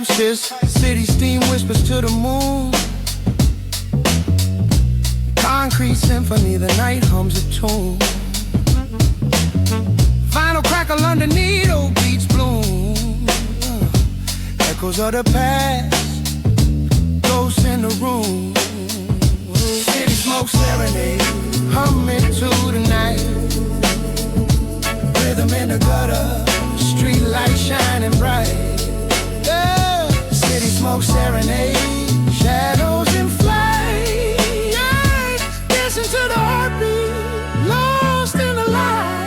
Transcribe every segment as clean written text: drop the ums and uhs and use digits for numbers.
shapeshifts, city steam whispers to the moon. Concrete symphony, the night hums a tune. Vinyl crackle underneath, old beats bloom. Echoes of the past, ghosts in the room. City smoke serenade, humming to the night. Rhythm in the gutter, street light shining bright. Yeah. City smoke serenade, shadows in flight. Yeah. Dancing to the heartbeat, lost in the light.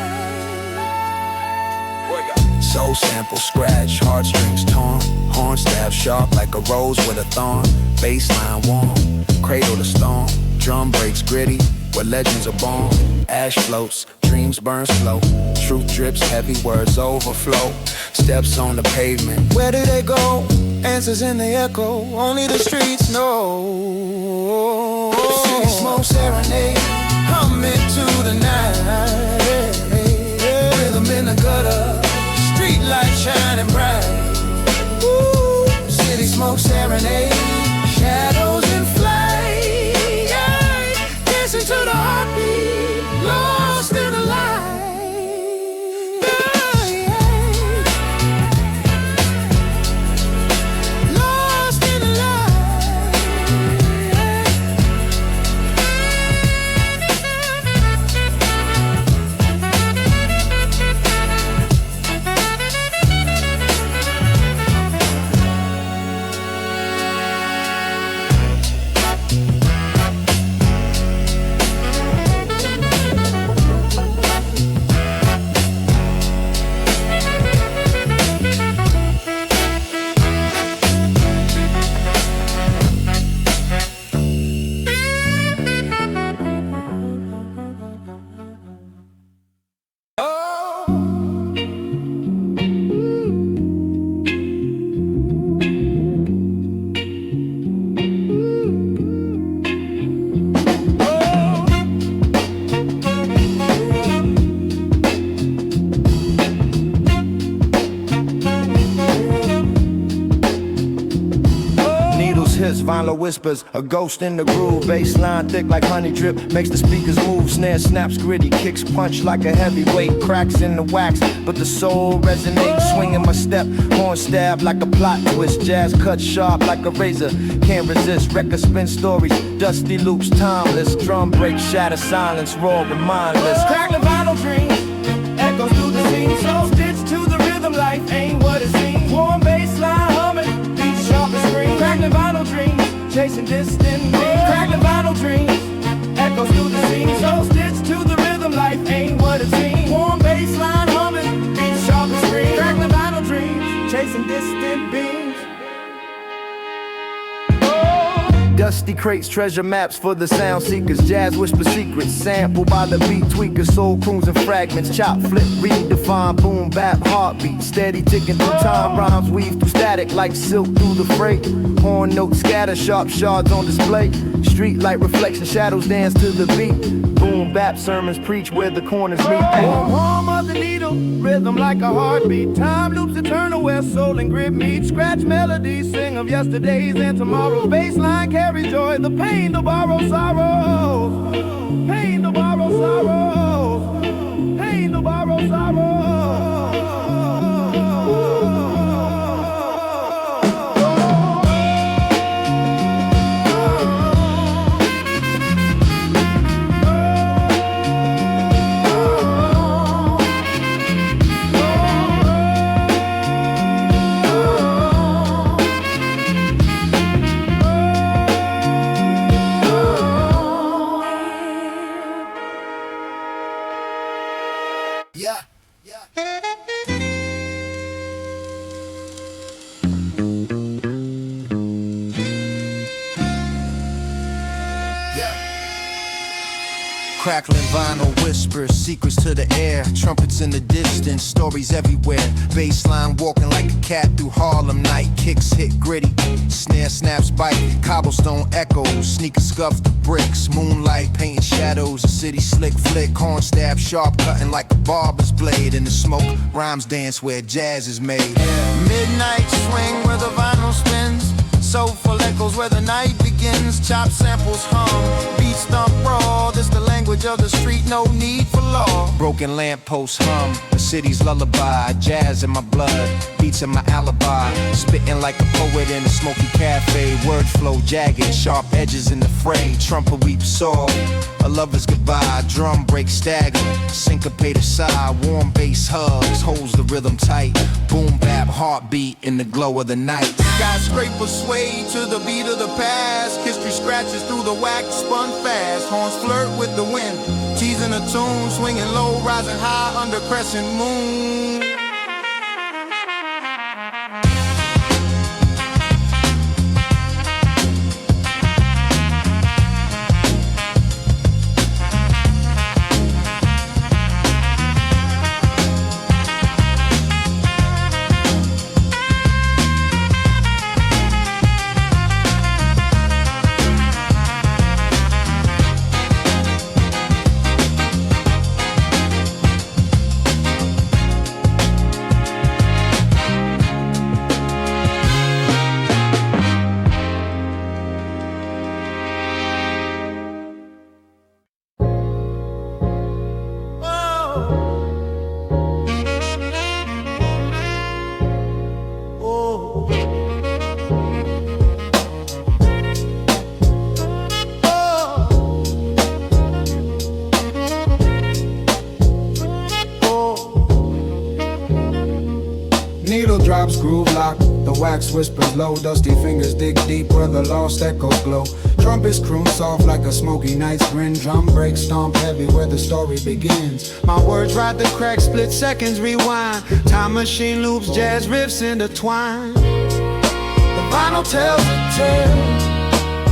Soul sample scratch, heartstrings torn. Horn stab sharp like a rose with a thorn. Baseline warm, cradle to storm. Drum breaks gritty, where legends are born. Ash floats, dreams burn slow. Truth drips, heavy words overflow. Steps on the pavement, where do they go? Answers in the echo, only the streets know. City smoke serenade, humming to the night. Rhythm in the gutter, street light shining bright. Ooh, city smoke serenade, shadows in flight. Yeah. Dancing to the heartbeat, lost in the light. Vinyl whispers, a ghost in the groove. Bassline thick like honey drip, makes the speakers move. Snare snaps gritty, kicks punch like a heavyweight. Cracks in the wax, but the soul resonates. Swinging my step, horn stab like a plot twist. Jazz cut sharp like a razor, can't resist. Record spin stories, dusty loops, timeless. Drum break, shatter silence, raw and mindless. Crack the vinyl dreams, echoes through the scene. So stitched to the rhythm, life ain't what it seems. Warm bassline humming, beats sharp and scream. Crack the vinyl dreams, chasing distant dreams. Crack the vinyl dreams, echoes through the scene. So stitched to the rhythm, life ain't what it seems. Warm bassline humming, beats sharp and scream. Crack the vinyl dreams, chasing distant beams. Dusty crates, treasure maps for the sound seekers. Jazz whisper secrets, sampled by the beat tweakers. Soul croons and fragments, chop, flip, redefine, boom, bap, heartbeat. Steady ticking through time, rhymes weave through static like silk through the freight. Horn notes scatter, sharp shards on display. Street light reflection, shadows dance to the beat. Boom, bap, sermons preach where the corners meet. Warm hum of the needle, rhythm like a heartbeat. Time loops eternal where soul and grit meet. Scratch melodies, sing of yesterdays and tomorrows. Baseline carry joy, the pain to borrow sorrows. Pain to borrow sorrows. Pain to borrow sorrows. Crackling vinyl whispers, secrets to the air. Trumpets in the distance, stories everywhere. Bassline walking like a cat through Harlem night. Kicks hit gritty, snare snaps bite. Cobblestone echoes, sneakers scuff the bricks. Moonlight painting shadows, a city slick flick. Horn stab sharp cutting like a barber's blade. In the smoke, rhymes dance where jazz is made. Midnight swing where the vinyl spins. Soulful echoes where the night begins. Chop samples hum, beats thump raw. This the language of the street, no need for law. Broken lampposts hum, the city's lullaby. Jazz in my blood, beats in my alibi. Spitting like a poet in a smoky cafe. Word flow jagged, sharp edges in the fray. Trumpet weep soul, a lover's goodbye. Drum break stagger, syncopated sigh. Warm bass hugs, holds the rhythm tight. Boom bap heartbeat in the glow of the night. Skyscrapers sway to the beat of the past. History scratches through the wax, spun fast. Horns flirt with the wind, teasing a tune. Swinging low, rising high under crescent moon. Needle drops, groove lock, the wax whispers low. Dusty fingers dig deep where the lost echoes glow. Trumpets croon soft like a smoky night's grin. Drum breaks stomp heavy where the story begins. My words ride the crack, split seconds rewind. Time machine loops, jazz riffs intertwine. The vinyl tells a tale,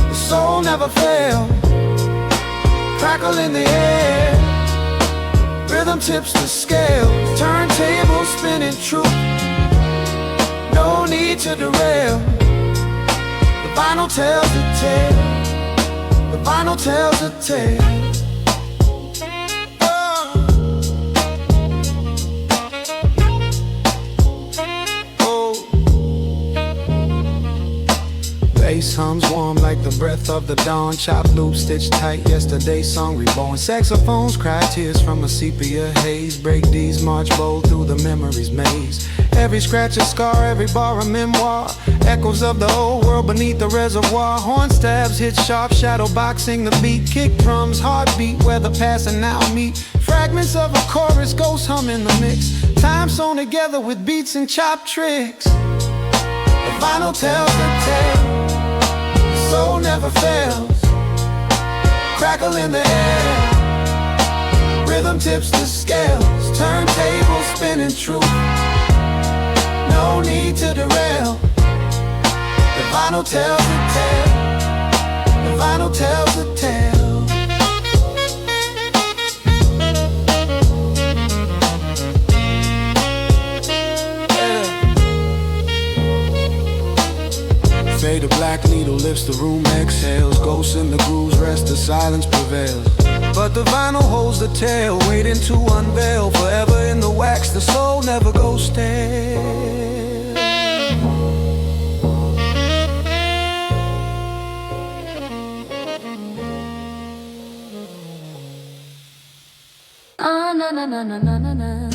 the soul never fails. Crackle in the air, rhythm tips the scales. Turntable spinning true, no need to derail. The vinyl tells a tale, the vinyl tells a tale. Bass hums warm like the breath of the dawn. Chop loop stitched tight, yesterday's song reborn. Saxophones cry tears from a sepia haze. Break these march bold through the memory's maze. Every scratch a scar, every bar a memoir. Echoes of the old world beneath the reservoir. Horn stabs hit sharp, shadow boxing the beat. Kick drums, heartbeat where the past and now meet. Fragments of a chorus, ghost hum in the mix. Time sewn together with beats and chop tricks. The vinyl tells the tale, soul never fails. Crackle in the air, rhythm tips the scales. Turntable spinning true, no need to derail. The vinyl tells a tale, the vinyl tells a tale. Fade, a black needle lifts the room, exhales. Ghosts in the grooves rest, the silence prevails. But the vinyl holds the tale, waiting to unveil. Forever in the wax, the soul never goes stale. Ah, na na na na na na na.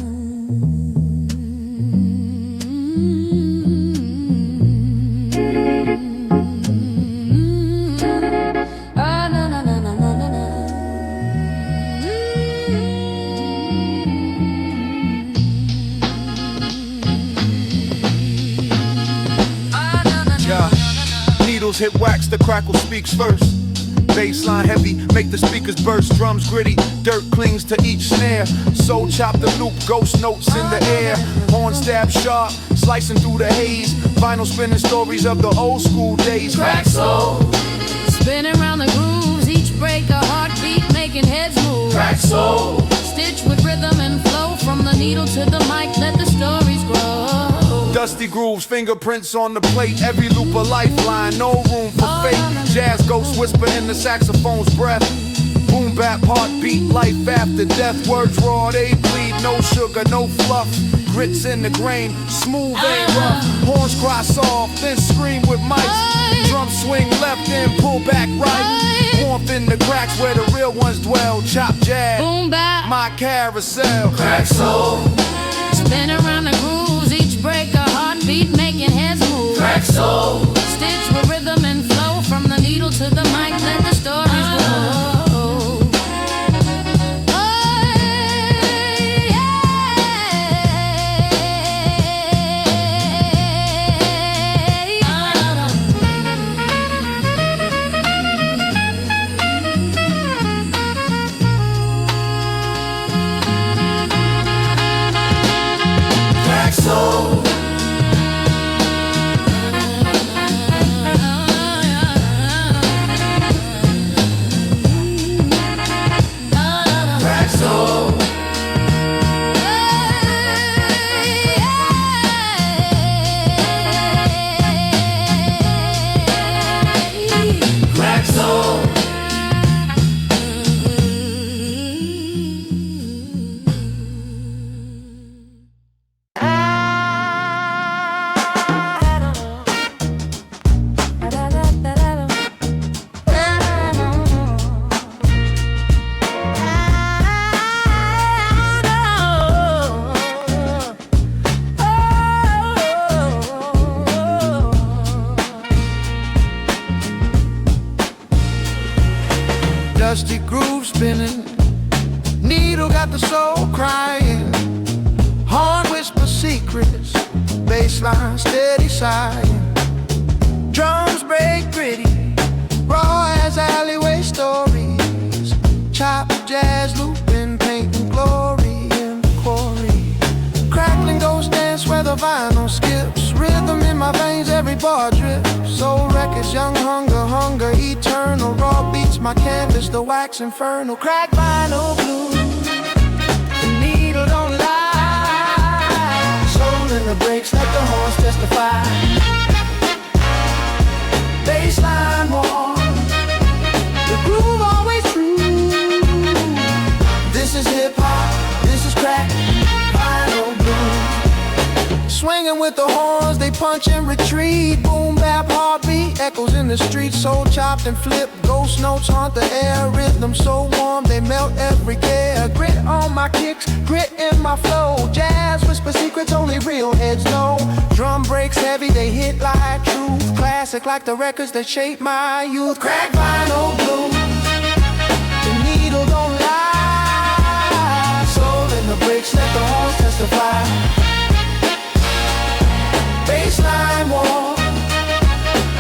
Hit wax, the crackle speaks first. Bassline heavy, make the speakers burst. Drums gritty, dirt clings to each snare. Soul chop the loop, ghost notes in the air. Horn stab sharp, slicing through the haze. Vinyl spinning stories of the old school days. Crack soul, spinning around the grooves. Each break a heartbeat, making heads move. needle to the mic, let the stories grow. Dusty grooves, fingerprints on the plate, every loop a lifeline, no room for fake. Jazz ghosts whisper in the saxophone's breath. Boom bap, heartbeat, life after death. Words raw, they bleed, no sugar, no fluff. Grits in the grain, smooth ain't rough. Horns cry soft, then scream with mics. Drums swing left, then pull back right. Warmth in the cracks where the real ones dwell. Chop jazz, Boom bap, my carousel. Crack soul, spin around the grooves, each break a heartbeat, making heads move. crack soul, Stitch with rhythm and flow, from the needle to the mic, let the stories grow. crack soul, crack soul, crack soul. Dusty groove spinning, needle got the soul crying. Horn whisper secrets, bassline steady sighing. Drums break gritty, raw as alleyway stories. Chop jazz looping, painting glory in the quarry. Crackling ghost dance where the vinyl skips. Rhythm in my veins, every bar drips. Soul records, young hunger, hunger eternal. Raw beats, my canvas, the wax infernal. Crack vinyl blue, the needle don't lie. Soul in the breaks, let the horns testify. Baseline warm, the groove always true. This is hip-hop, this is crack, vinyl blue. Swinging with the horns, they punch and retreat. Boom bap, heartbeat, echoes in the street. Soul chopped and flipped, ghost notes haunt the air. Rhythm so warm, they melt every care. Grit on my kicks, grit in my flow. Jazz whisper secrets only real heads know. Drum breaks heavy, they hit like truth. Classic like the records that shaped my youth. Crack vinyl blue, the needle don't lie. Soul in the breaks, let the horns testify. Baseline warm,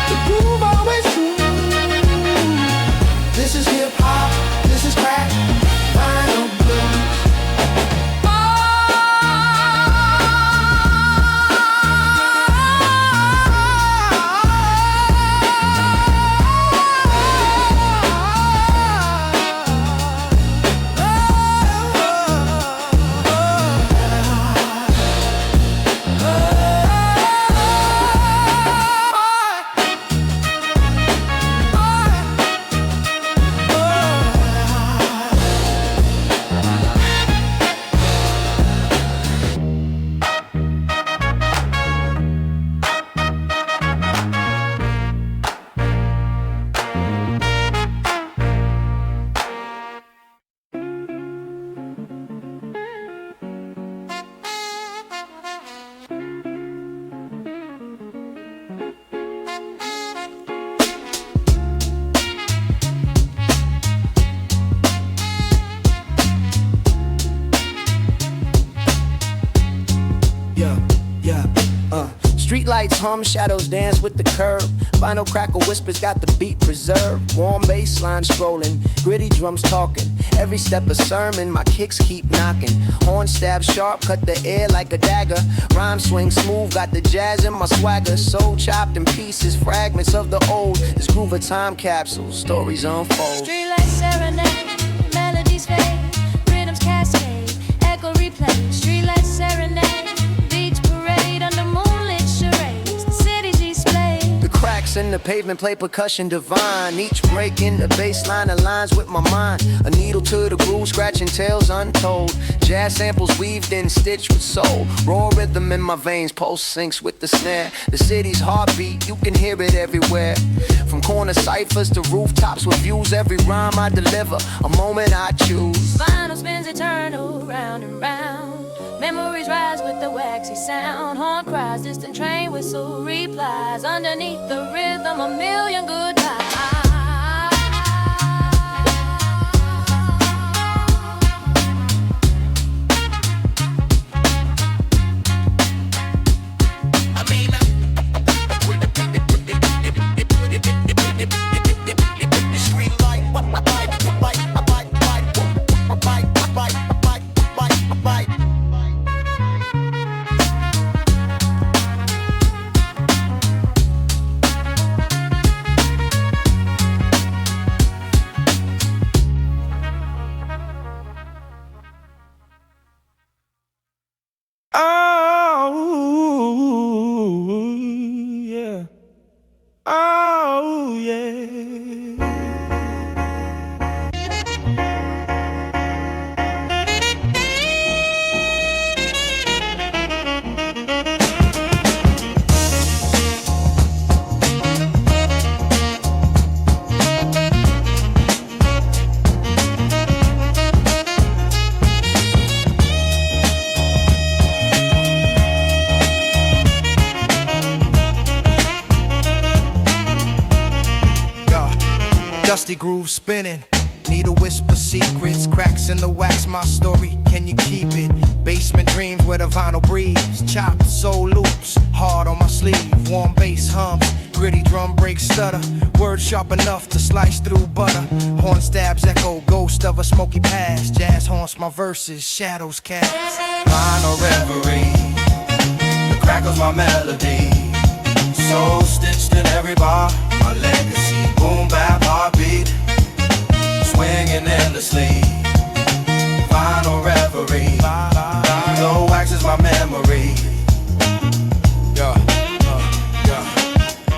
the groove always true. This is hip-hop, this is crack, vinyl blues. Street lights hum, shadows dance with the curb. Vinyl crackle whispers got the beat preserved. Warm bass line strolling, gritty drums talking. Every step a sermon, my kicks keep knocking. Horn stab sharp, cut the air like a dagger. Rhyme swing smooth, got the jazz in my swagger. Soul chopped in pieces, fragments of the old. This groove a time capsule, stories unfold. Street lights serenade, melodies fade, rhythms cascade, echo replay. Street lights Cracks in the pavement play percussion divine. Each break in the bass line aligns with my mind. A needle to the groove, scratching tales untold. Jazz samples weaved in, stitched with soul. Raw rhythm in my veins, pulse syncs with the snare. The city's heartbeat, you can hear it everywhere. From corner ciphers to rooftops with views, every rhyme I deliver, a moment I choose. Vinyl spins eternal, round and round. Memories rise with the waxy sound. Horn cries, distant train whistle replies. Underneath the rhythm, a million goodbyes. Dusty groove spinning, needle whisper secrets, cracks in the wax, my story, can you keep it? Basement dreams where the vinyl breathes, chopped soul loops, hard on my sleeve, warm bass hums, gritty drum breaks stutter, words sharp enough to slice through butter, horn stabs echo, ghost of a smoky past, jazz haunts my verses, shadows cast. Vinyl reverie, the crackles my melody, soul stitched in every bar, my legacy. Boom bap heartbeat, swinging endlessly. Final reverie, low wax is my memory.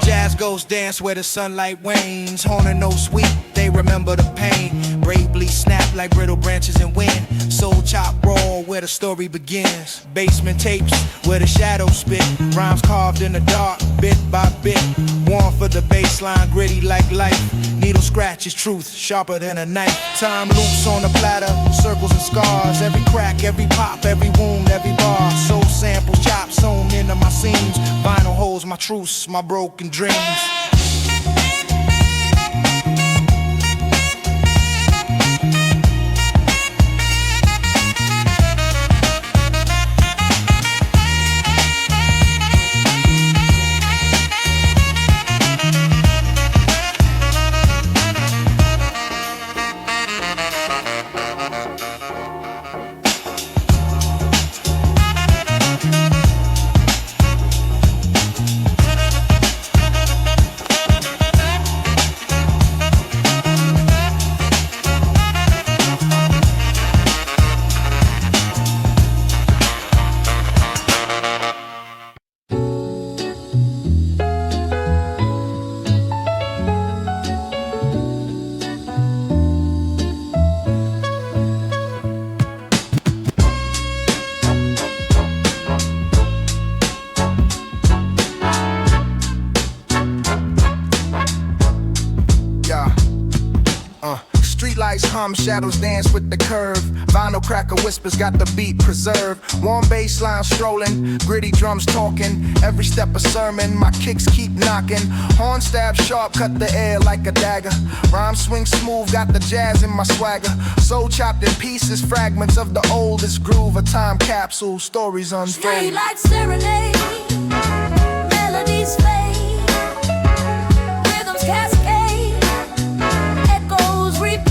Jazz ghosts dance where the sunlight wanes. Horn no sweet, they remember the pain. Bravely snap like brittle branches in wind. Soul chop raw where the story begins. Basement tapes where the shadows spit. Rhymes carved in the dark, bit by bit. Warm for the baseline, gritty like life. Needle scratches truth, sharper than a knife. Time loops on the platter, circles and scars. Every crack, every pop, every wound, every bar. Soul samples, chops sewn into my seams. Vinyl holds my truths, my broken dreams. Hum, shadows dance with the curve. Vinyl cracker whispers got the beat preserved. Warm bass line strolling, gritty drums talking. Every step a sermon, my kicks keep knocking. Horn stab sharp, cut the air like a dagger. Rhyme swing smooth, got the jazz in my swagger. Soul chopped in pieces, fragments of the oldest groove. A time capsule, stories unfold. Street lights serenade, melodies fade, rhythms cascade, echoes replay.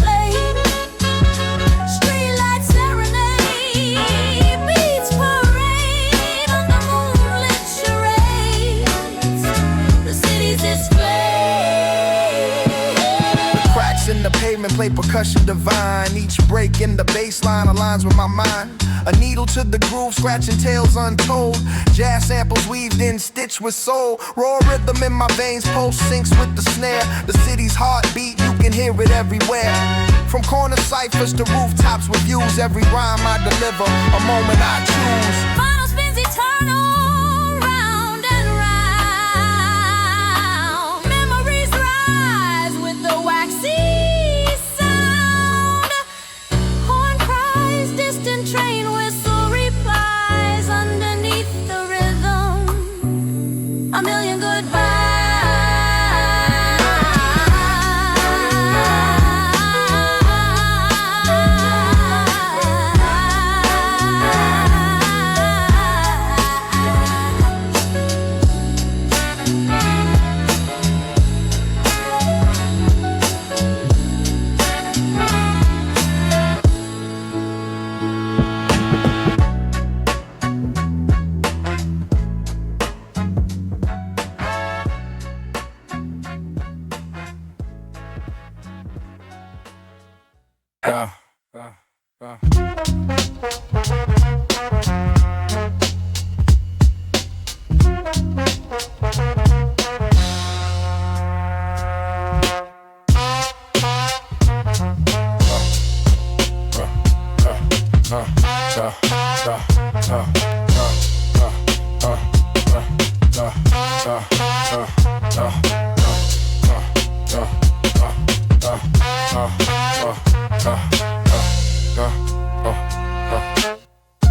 pavement, play percussion divine. Each break in the bass line aligns with my mind. A needle to the groove, scratching tales untold. Jazz samples weaved in, stitched with soul. Raw rhythm in my veins, pulse syncs with the snare. The city's heartbeat, you can hear it everywhere. From corner ciphers to rooftops with views, every rhyme I deliver, a moment I choose. Final spins eternal, round and round. Memories rise with the waxy sound. Horn cries, distant train whistle replies underneath the rhythm. A million goodbyes.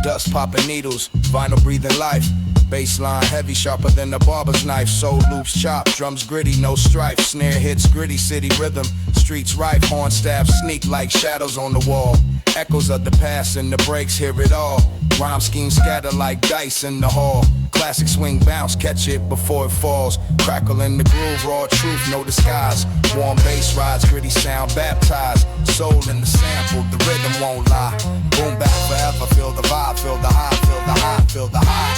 Dust popping needles, vinyl breathing life. Bassline heavy, sharper than a barber's knife. Soul loops chop, drums gritty, no strife. Snare hits gritty, city rhythm. Streets rife, horn stabs sneak like shadows on the wall. Echoes of the past and the breaks, hear it all. Rhyme schemes scatter like dice in the hall. Classic swing bounce, catch it before it falls. Crackle in the groove, raw truth, no disguise. Warm bass rides, gritty sound baptized. Soul in the sample, the rhythm won't lie. Boom back forever, feel the vibe, feel the high, feel the high, feel the high.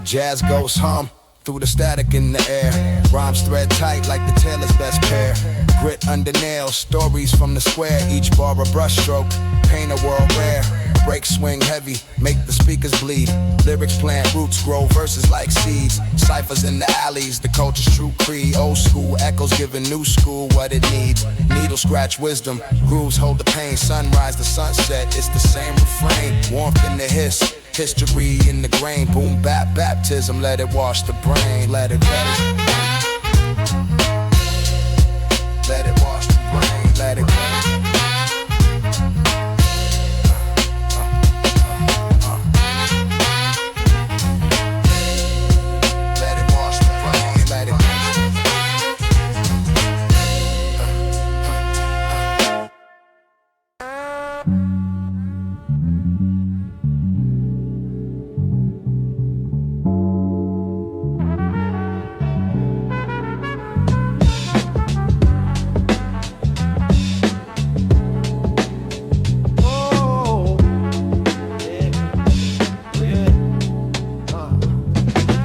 Jazz ghosts hum through the static in the air. Rhymes thread tight like the tailor's best pair. Grit under nails, stories from the square. Each bar a brushstroke, paint a world rare. Break swing heavy, make the speakers bleed. Lyrics plant roots, grow verses like seeds. Ciphers in the alleys, the culture's true creed. Old school echoes giving new school what it needs. Needle scratch wisdom, grooves hold the pain. Sunrise to sunset, it's the same refrain. Warmth in the hiss, history in the grain. Boom bap baptism, let it wash the brain. Let it wash the brain. Let it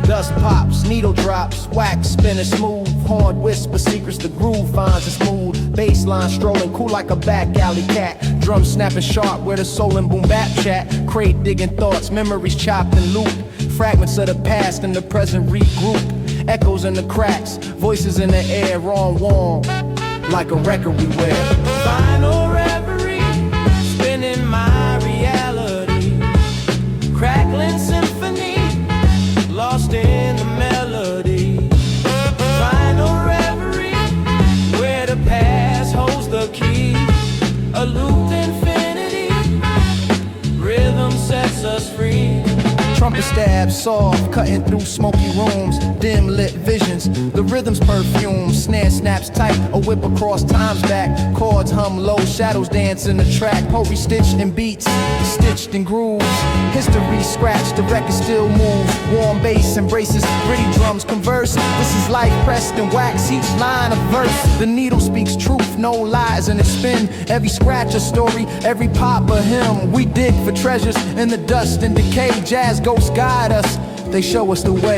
dust pops, needle drops, wax spinning smooth. Horn whisper secrets, the groove finds its mood. Bassline strolling cool like a back alley cat. Drum snapping sharp where the soul and boom bap chat. Crate digging thoughts, memories chopped and looped. Fragments of the past and the present regroup. Echoes in the cracks, voices in the air, wrong warm like a record we wear. Final reverie, spinning my reality. Crackling symphony, lost in the melody. Final reverie, where the past holds the key. A looped infinity, rhythm sets us free. Trumpet stab soft, cutting through smoky rooms. Dim lit visions, the rhythm's perfume. Snare snaps tight, a whip across time's back. Chords hum low, shadows dance in the track. Poetry stitched in beats, stitched in grooves. History scratched, the record still moves. Warm bass embraces, gritty drums converse. This is life pressed in wax, each line a verse. The needle speaks truth, no lies in its spin. Every scratch a story, every pop a hymn. We dig for treasures in the dust and decay. Jazz ghosts guide us, they show us the way.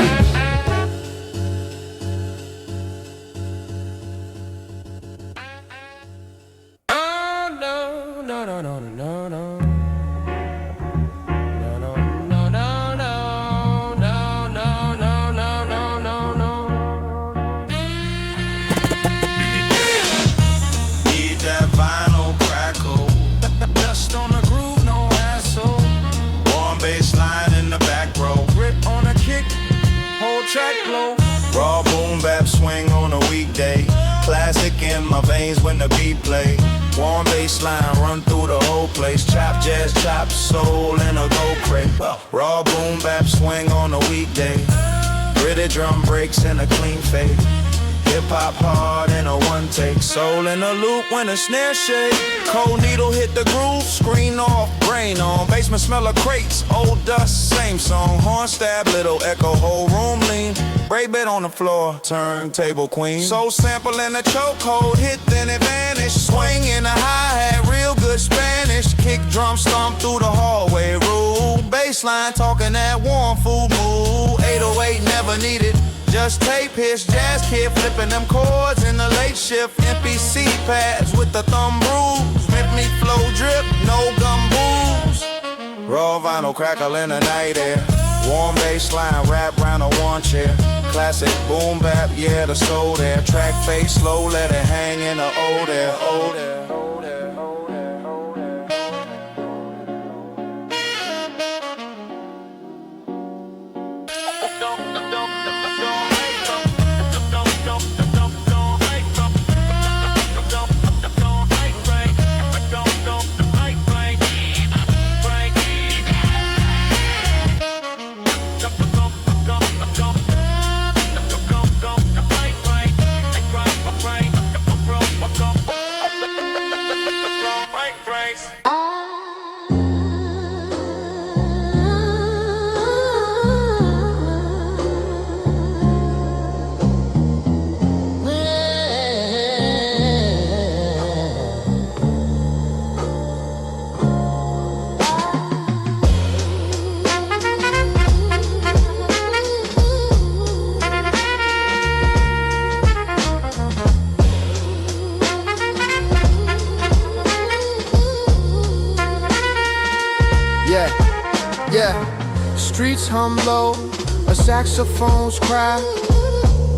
Raw boom bap swing on a weekday. Classic in my veins when the beat play. Warm bass line run through the whole place. Chop jazz, chop soul in a gold crate. Raw boom bap swing on a weekday. Gritty drum breaks in a clean fade. HipHop hard in a one take. Soul in a loop when a snare shake. Cold needle hit the groove, screen off, brain on. Basement smell of crates, old dust, same song. Horn stab, little echo, whole room lean. Braid bed on the floor, turntable queen. Soul sample in a chokehold, hit then it vanish. Swing in a hi-hat, real good Spanish. Kick drum stomp through the hallway, rule. Baseline talking that warm food mood. 808 never needed. Just tape hits, jazz kid flipping them chords in the late shift. MPC pads with the thumb bruise. Me flow drip, no gum booze. Raw vinyl crackle in the night air. Warm bass line wrap round a one chair. Classic boom bap, yeah, the soul there. Track face, slow, let it hang in the old air, old air. Streets hum low, a saxophone's cry.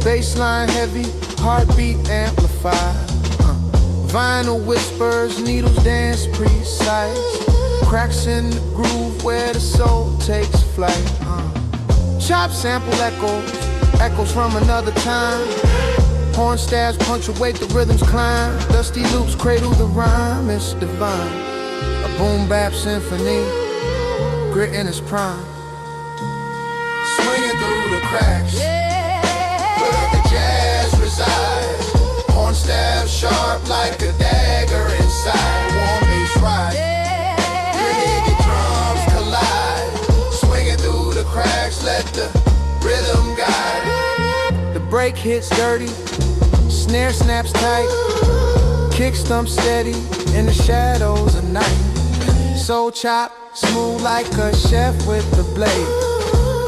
Bassline heavy, heartbeat amplified. Vinyl whispers, needles dance precise. Cracks in the groove where the soul takes flight. Chop sample echoes from another time. Horn stabs punctuate the rhythm's climb. Dusty loops cradle the rhyme, it's divine. A boom bap symphony, grit in its prime. Swinging through the cracks, where the jazz resides. Horn stab sharp like a dagger inside. Warm bass ride, gritty drums collide. Swinging through the cracks, let the rhythm guide. The break hits dirty, snare snaps tight. Kick stump steady in the shadows of night. Soul chop, smooth like a chef with the blade.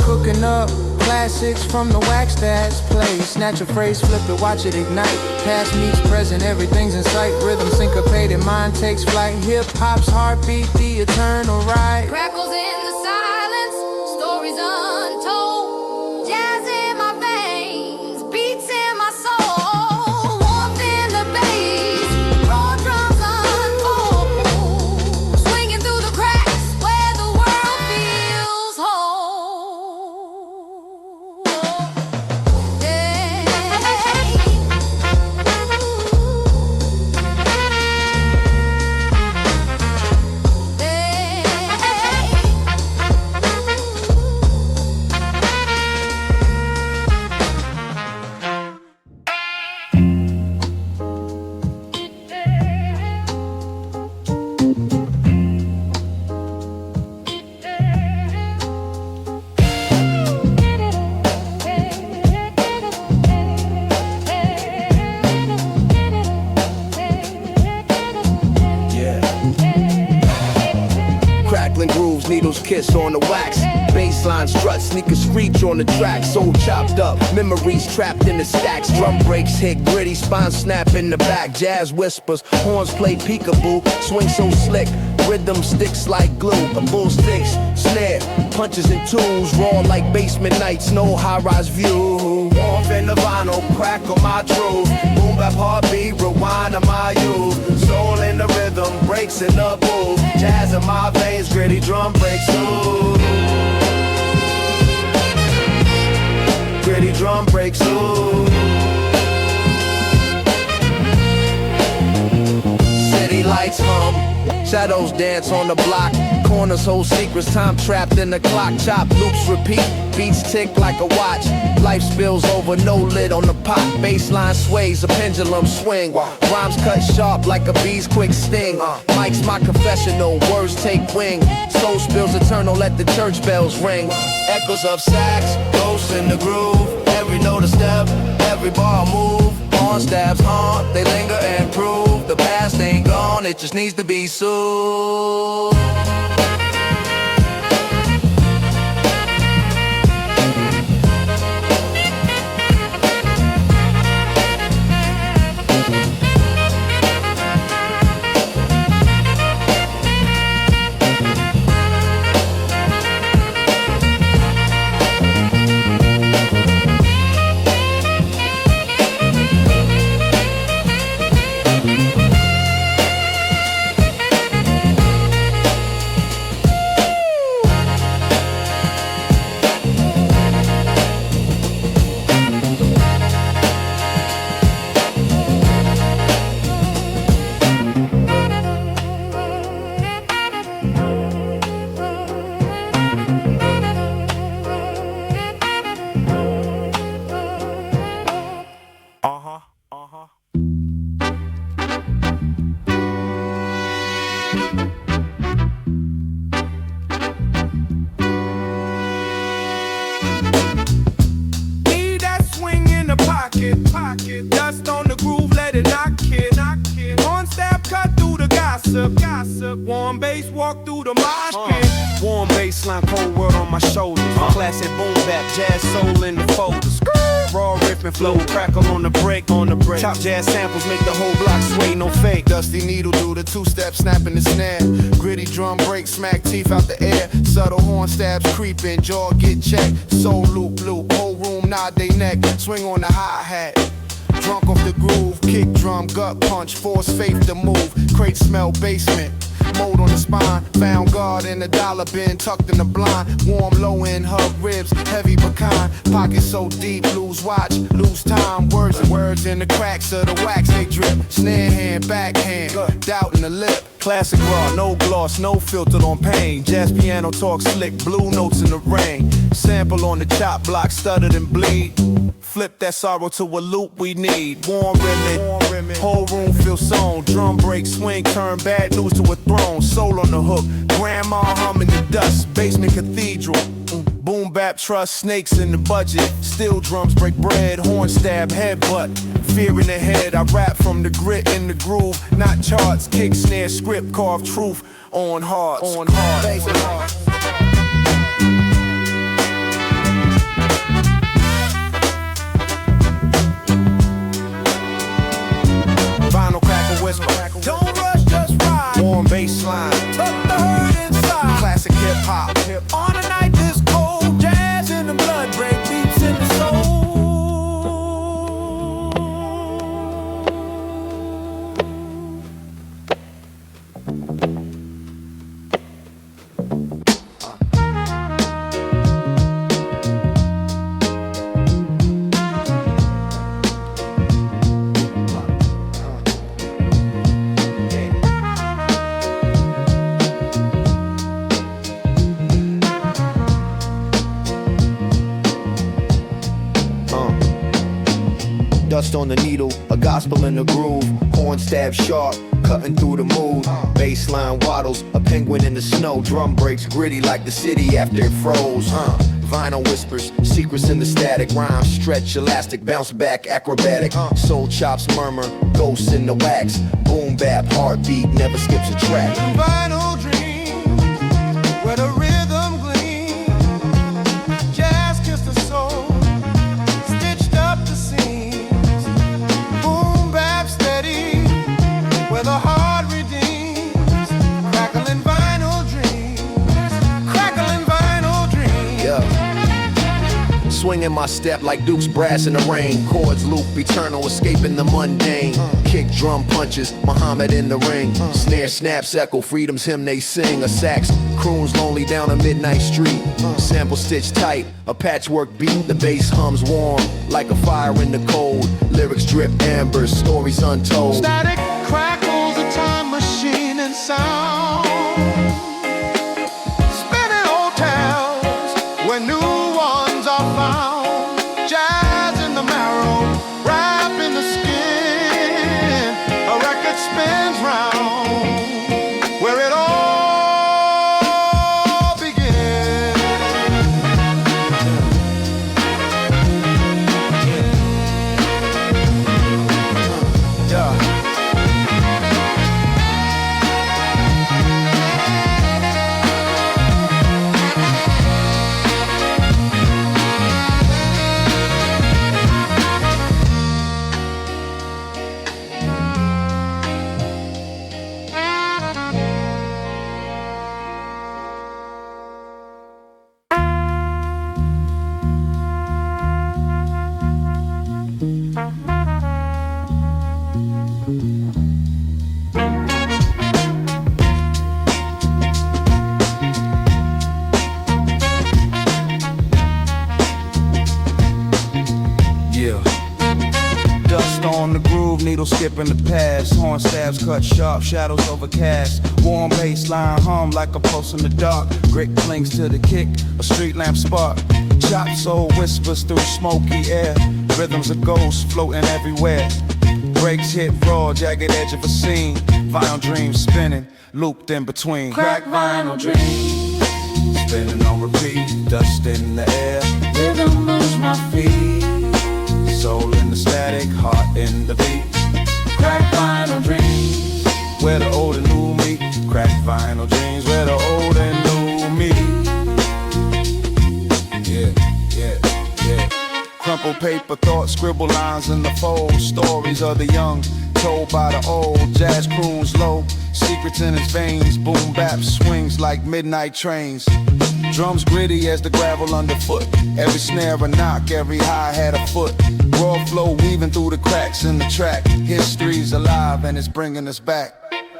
Cooking up classics from the wax that's played. Snatch a phrase, flip it, watch it ignite. Past meets present, everything's in sight. Rhythm syncopated, mind takes flight. Hip-hop's heartbeat, the eternal ride. Crackles in the silence, stories untold. Jazz in my veins, beats in my soul. Warmth in the bass, raw drums unfold. Swinging through the cracks where the world feels whole. Hey. needles kiss on the wax. Baseline strut, sneakers screech on the track. Soul chopped up, memories trapped in the stacks. Drum breaks hit gritty, spine snap in the back. Jazz whispers, horns play peekaboo. Swing so slick, rhythm sticks like glue. A bull sticks, snare, punches and tools. Raw like basement nights, no high-rise view. Warmth in the vinyl, crack on my truth. Boom bap heartbeat, rewind on my youth. Soul in the rhythm, breaks in the booth. Jazz in my veins, gritty drum breaks ooh. Gritty drum breaks ooh. City lights hum, shadows dance on the block. Corners hold secrets, time trapped in the clock. Chop loops repeat, beats tick like a watch. Life spills over, no lid on the pot. Baseline sways, a pendulum swing. Rhymes cut sharp like a bee's quick sting. Mike's my confessional, words take wing. Soul spills eternal, let the church bells ring. Echoes of sax, ghosts in the groove. Every note a step, every bar move. Horn stabs haunt, they linger and prove. The past ain't gone, it just needs to be soothed. Pocket, dust on the groove, let it knock it. One step cut through the gossip. Warm bass walk through the mosh pit. Warm baseline, cold word on my shoulders. Classic boom bap, jazz soul in the folders. Raw riff and flow, crackle on the break. Top jazz samples make the whole block sway, no fake. Dusty needle do the two-step, snapping the snare. Gritty drum break, smack teeth out the air. Subtle horn stabs creeping, jaw get checked. Soul loop, whole room nod they neck. Swing on the hi-hat. Drunk off the groove, kick drum, gut punch, force faith to move. Crate smell basement, mold on the spine. Found God in the dollar bin, tucked in the blind. Warm low end, hug ribs, heavy pecan. Pocket so deep, lose watch, lose time. Words and words in the cracks of the wax they drip. Snare hand, backhand, doubt in the lip. Classic raw, no gloss, no filtered on pain. Jazz piano talk slick, blue notes in the rain. Sample on the chop block, stuttered and bleed. Flip that sorrow to a loop we need. Warm rimming, whole room feels sewn. Drum break, swing, turn bad news to a throne. Soul on the hook, grandma humming the dust. Basement cathedral, boom bap trust, snakes in the budget. Steel drums break bread, horn stab, headbutt. Fear in the head, I rap from the grit in the groove. Not charts, kick, snare, script, carve truth on hearts. Vinyl crackle whisper, Don't rush, just ride. warm baseline. Tuck the herd inside. Classic hip-hop. On a night this cold, jazz in the blood, break beats in the soul. Dust on the needle, a gospel in the groove. Horn stab sharp, cutting through the mood. Baseline waddles, a penguin in the snow. Drum breaks gritty like the city after it froze. Vinyl whispers, secrets in the static. Rhymes stretch, elastic, bounce back, acrobatic. Soul chops murmur, ghosts in the wax. Boom bap, heartbeat, never skips a track. Vinyl dream, where the real swinging my step like Duke's brass in the rain. Chords loop, eternal, escaping the mundane. Kick drum punches, Muhammad in the ring. Snare snaps, echo, freedom's hymn they sing. A sax croons lonely down a midnight street. Sample stitched tight, a patchwork beat. The bass hums warm, like a fire in the cold. Lyrics drip amber, stories untold. Static crackles, a time machine and sound. Spinning old tales where new ones are found. Jazz in the marrow, rap in the skin. A record spins round where it all begins. Yeah. Yeah. Dust on the groove, needle skipping the past. Horn stabs cut sharp, shadows overcast. Warm bass line hum like a pulse in the dark. Grit clings to the kick, a street lamp spark. Chop soul whispers through smoky air. Rhythms of ghosts floating everywhere. Breaks hit raw, jagged edge of a scene. Vinyl dreams spinning, looped in between. Crack vinyl dreams, spinning on repeat. Dust in the air, rhythm moves my feet. Soul in the static, heart in the beat. Crack vinyl dreams, where the old and new meet. Crack vinyl dreams, where the old and new meet. Yeah, yeah, yeah. Crumple paper, thought, scribble lines in the fold. Stories of the young, told by the old. Jazz croons low, secrets in its veins. Boom bap swings like midnight trains. Drums gritty as the gravel underfoot. Every snare a knock, every hi-hat a foot. Raw flow weaving through the cracks in the track. History's alive and it's bringing us back.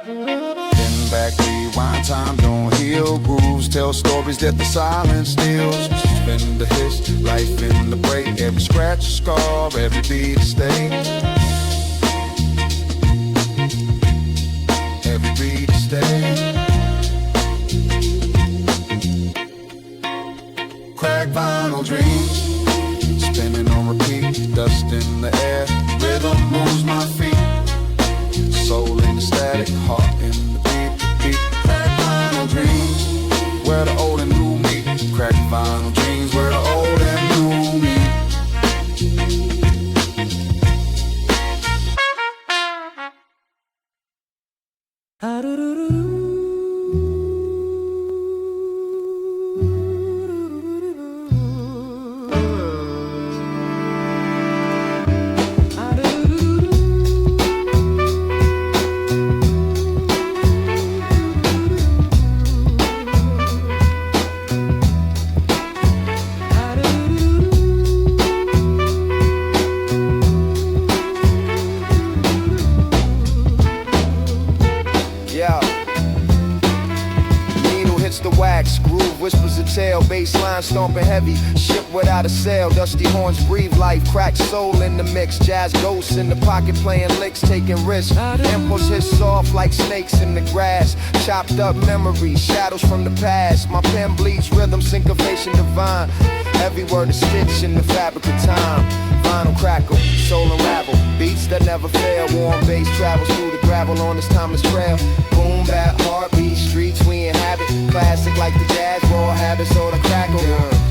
Then back, rewind, time don't heal. Grooves tell stories that the silence steals. Spin the hiss, life in the break. Every scratch a scar, every beat a stain. Every beat a stain. Crack vinyl dreams, spinning on repeat. Dust in the air, rhythm moves my feet. Soul in the static, heart in the beat. Crack vinyl dreams, where the old and new meet. Crack vinyl dreams, where the old and new meet. Whispers a tale, baseline stomping heavy. Ship without a sail, dusty horns breathe life. Cracked soul in the mix, jazz ghosts in the pocket playing licks, taking risks. Impulse hits soft like snakes in the grass. Chopped up memories, shadows from the past. My pen bleeds rhythm, syncopation divine. Every word a stitch in the fabric of time. Vinyl crackle, soul unravel. Beats that never fail, warm bass travels through the gravel on this timeless trail. Boom bap, heartbeat, streets we inhabit. Classic like the jazz, raw habits, so the crackle.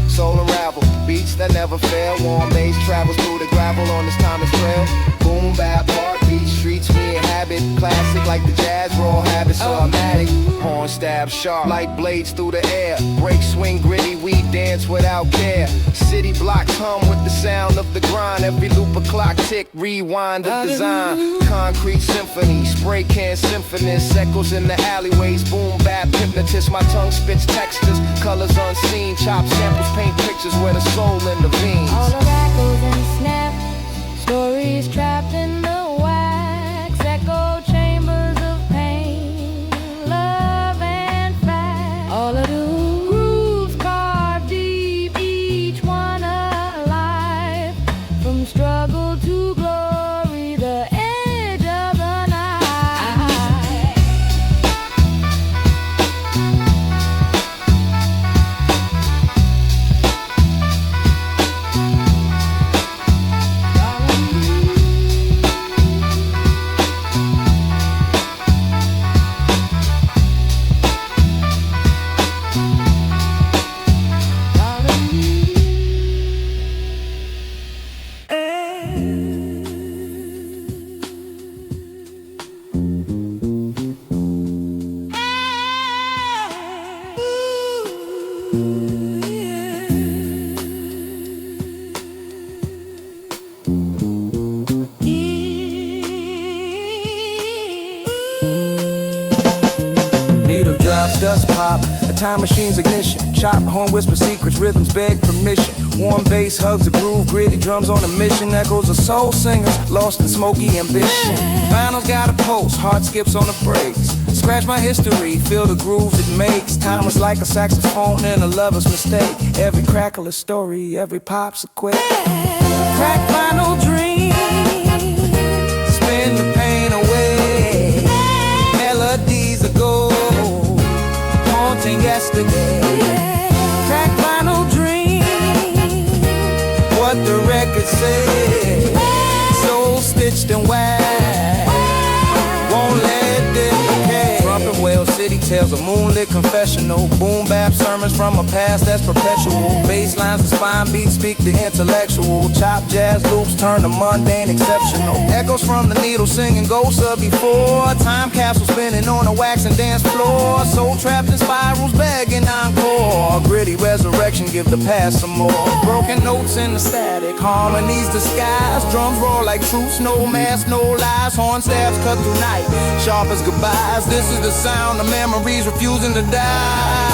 Soul unravel, beats that never fail. Warm bass travels through the gravel on this timeless trail. Boom bap, heartbeat, streets we inhabit. Classic like the jazz, raw habits, automatic. Horn stab sharp like blades through the air. Break swing gritty, we dance dance without care. City blocks hum with the sound of the grind. Every loop a clock tick, rewind the design. Concrete symphony, spray can symphonist. Echoes in the alleyways, boom bap hypnotist. My tongue spits textures, colors unseen. Chop samples, paint pictures where the soul intervenes. All the rattles and snaps, stories trapped in the wax. Echo chambers of pain, love and fact. All of the grooves carved deep, each one alive. From struggle to glory, the edge of the night. Needle drops, dust pop, a time machine's ignition. Chop, horn whisper secrets, rhythms beg permission. Warm bass hugs the groove, gritty drums on a mission. Echoes of soul singers, lost in smoky ambition. Vinyl's got a pulse, heart skips on the brakes. Scratch my history, feel the grooves it makes. Time is like a saxophone and a lover's mistake. Every crackle a story, every pop's a quake. Crack vinyl dream, spin the pain away. Melodies of gold, haunting yesterday. Crack vinyl dream, what the records say. Soul stitched and wax, won't let them decay. Trumpet wail, city tales, a moonlit confessional. Boom bap sermons from a past that's perpetual. Bass lines and spine beats speak the intellectual. Chop jazz loops turn the mundane exceptional. Echoes from the needle singing ghosts of before. Time capsule spinning on a wax and dance floor. Soul trapped in spirals begging encore. Gritty resurrection give the past some more. Broken notes in the static, harmonies disguised. Drums roar like truths, no mask, no lies. Horn stabs cut through night, sharp as goodbyes. This is the sound of memories refusing to die.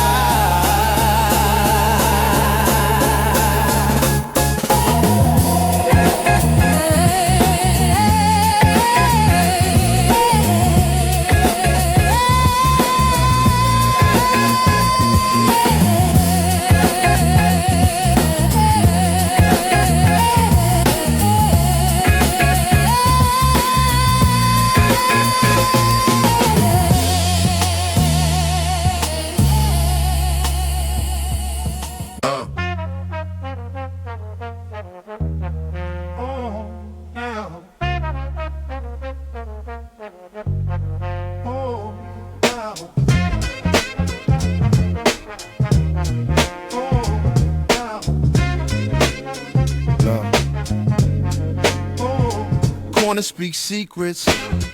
Corner speaks secrets.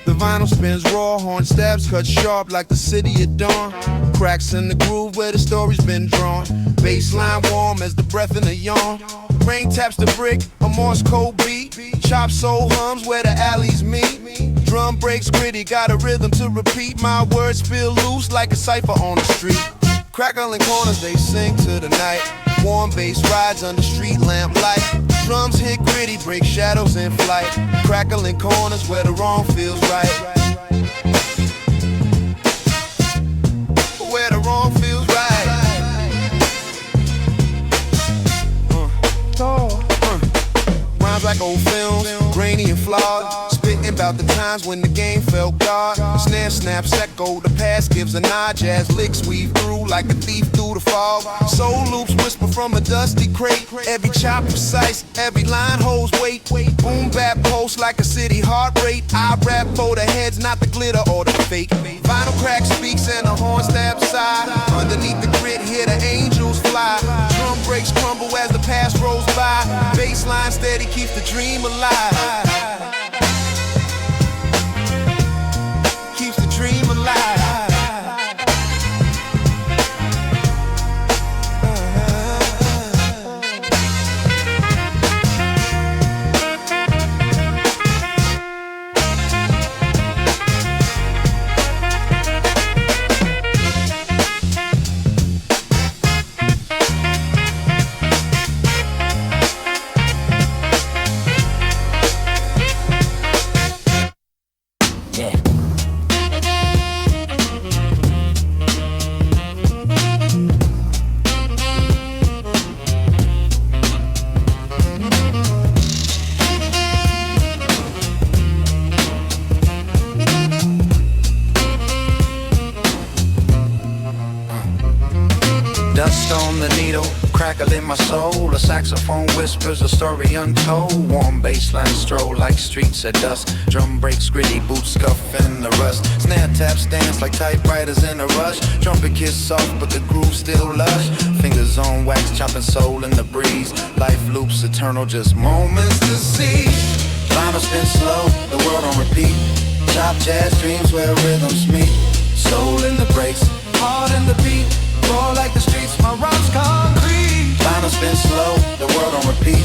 The vinyl spins raw, horn stabs cut sharp like the city at dawn. Cracks in the groove where the story's been drawn. Bassline warm as the breath in a yawn. Rain taps the brick, a Morse code beat. Chop soul hums where the alleys meet. Drum breaks gritty, got a rhythm to repeat. My words feel loose like a cipher on the street. Crackling corners, they sing to the night. Warm bass rides under street lamp light. Drums hit gritty, break shadows in flight. Crackling corners where the wrong feels right. Where the wrong feels right. Rhymes like old films, grainy and flawed. Spitting about the times when the game felt God. Snare snaps echo, the past gives a nod. Jazz licks weave through like a thief through the fog. Soul loops whisper from a dusty crate. Every chop precise, every line holds weight. Boom bap pulse like a city heart rate. I rap for the heads, not the glitter or the fake. Vinyl crack speaks and the horn stab side. Underneath the grit, hear the angels fly. Drum breaks crumble as the past rolls by. Bassline steady keeps the dream alive. Keeps the dream alive. crackle in my soul. A saxophone whispers a story untold. Warm bassline stroll like streets at dusk. Drum breaks gritty, boots scuffing the rust. Snare taps dance like typewriters in a rush. Trumpet kiss soft but the groove still lush. Fingers on wax, chopping soul in the breeze. Life loops eternal, just moments to see. Vinyl spin slow, the world on repeat. Chop jazz dreams where rhythms meet. Soul in the breaks, heart in the beat. Roll like the streets, my rhymes concrete. Vinyl spin slow, the world on repeat.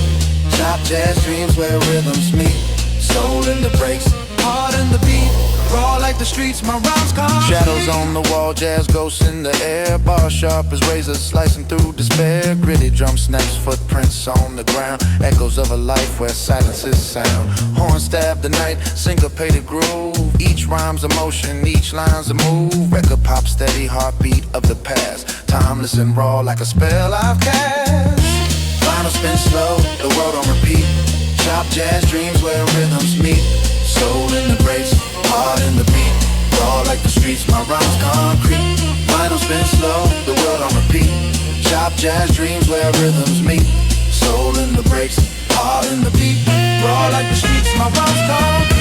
Chop jazz dreams where rhythms meet. Soul in the breaks, heart in the beat. Raw like the streets, my rhymes concrete. Shadows on the wall, jazz ghosts in the air. Bar sharp as razors slicing through despair. Gritty drum snaps, footprints on the ground. Echoes of a life where silence is sound. Horn stab the night, syncopated groove. Each rhyme's emotion, each line's a move. Record pop steady, heartbeat of the past. Timeless and raw like a spell I've cast. Vinyl spin slow, the world on repeat. Chop jazz dreams where rhythms meet. Soul in the breaks, heart in the beat. Raw like the streets, my rhymes concrete. Vinyl spin slow, the world on repeat. Chop jazz dreams where rhythms meet. Soul in the breaks, heart in the beat. Raw like the streets, my rhymes concrete.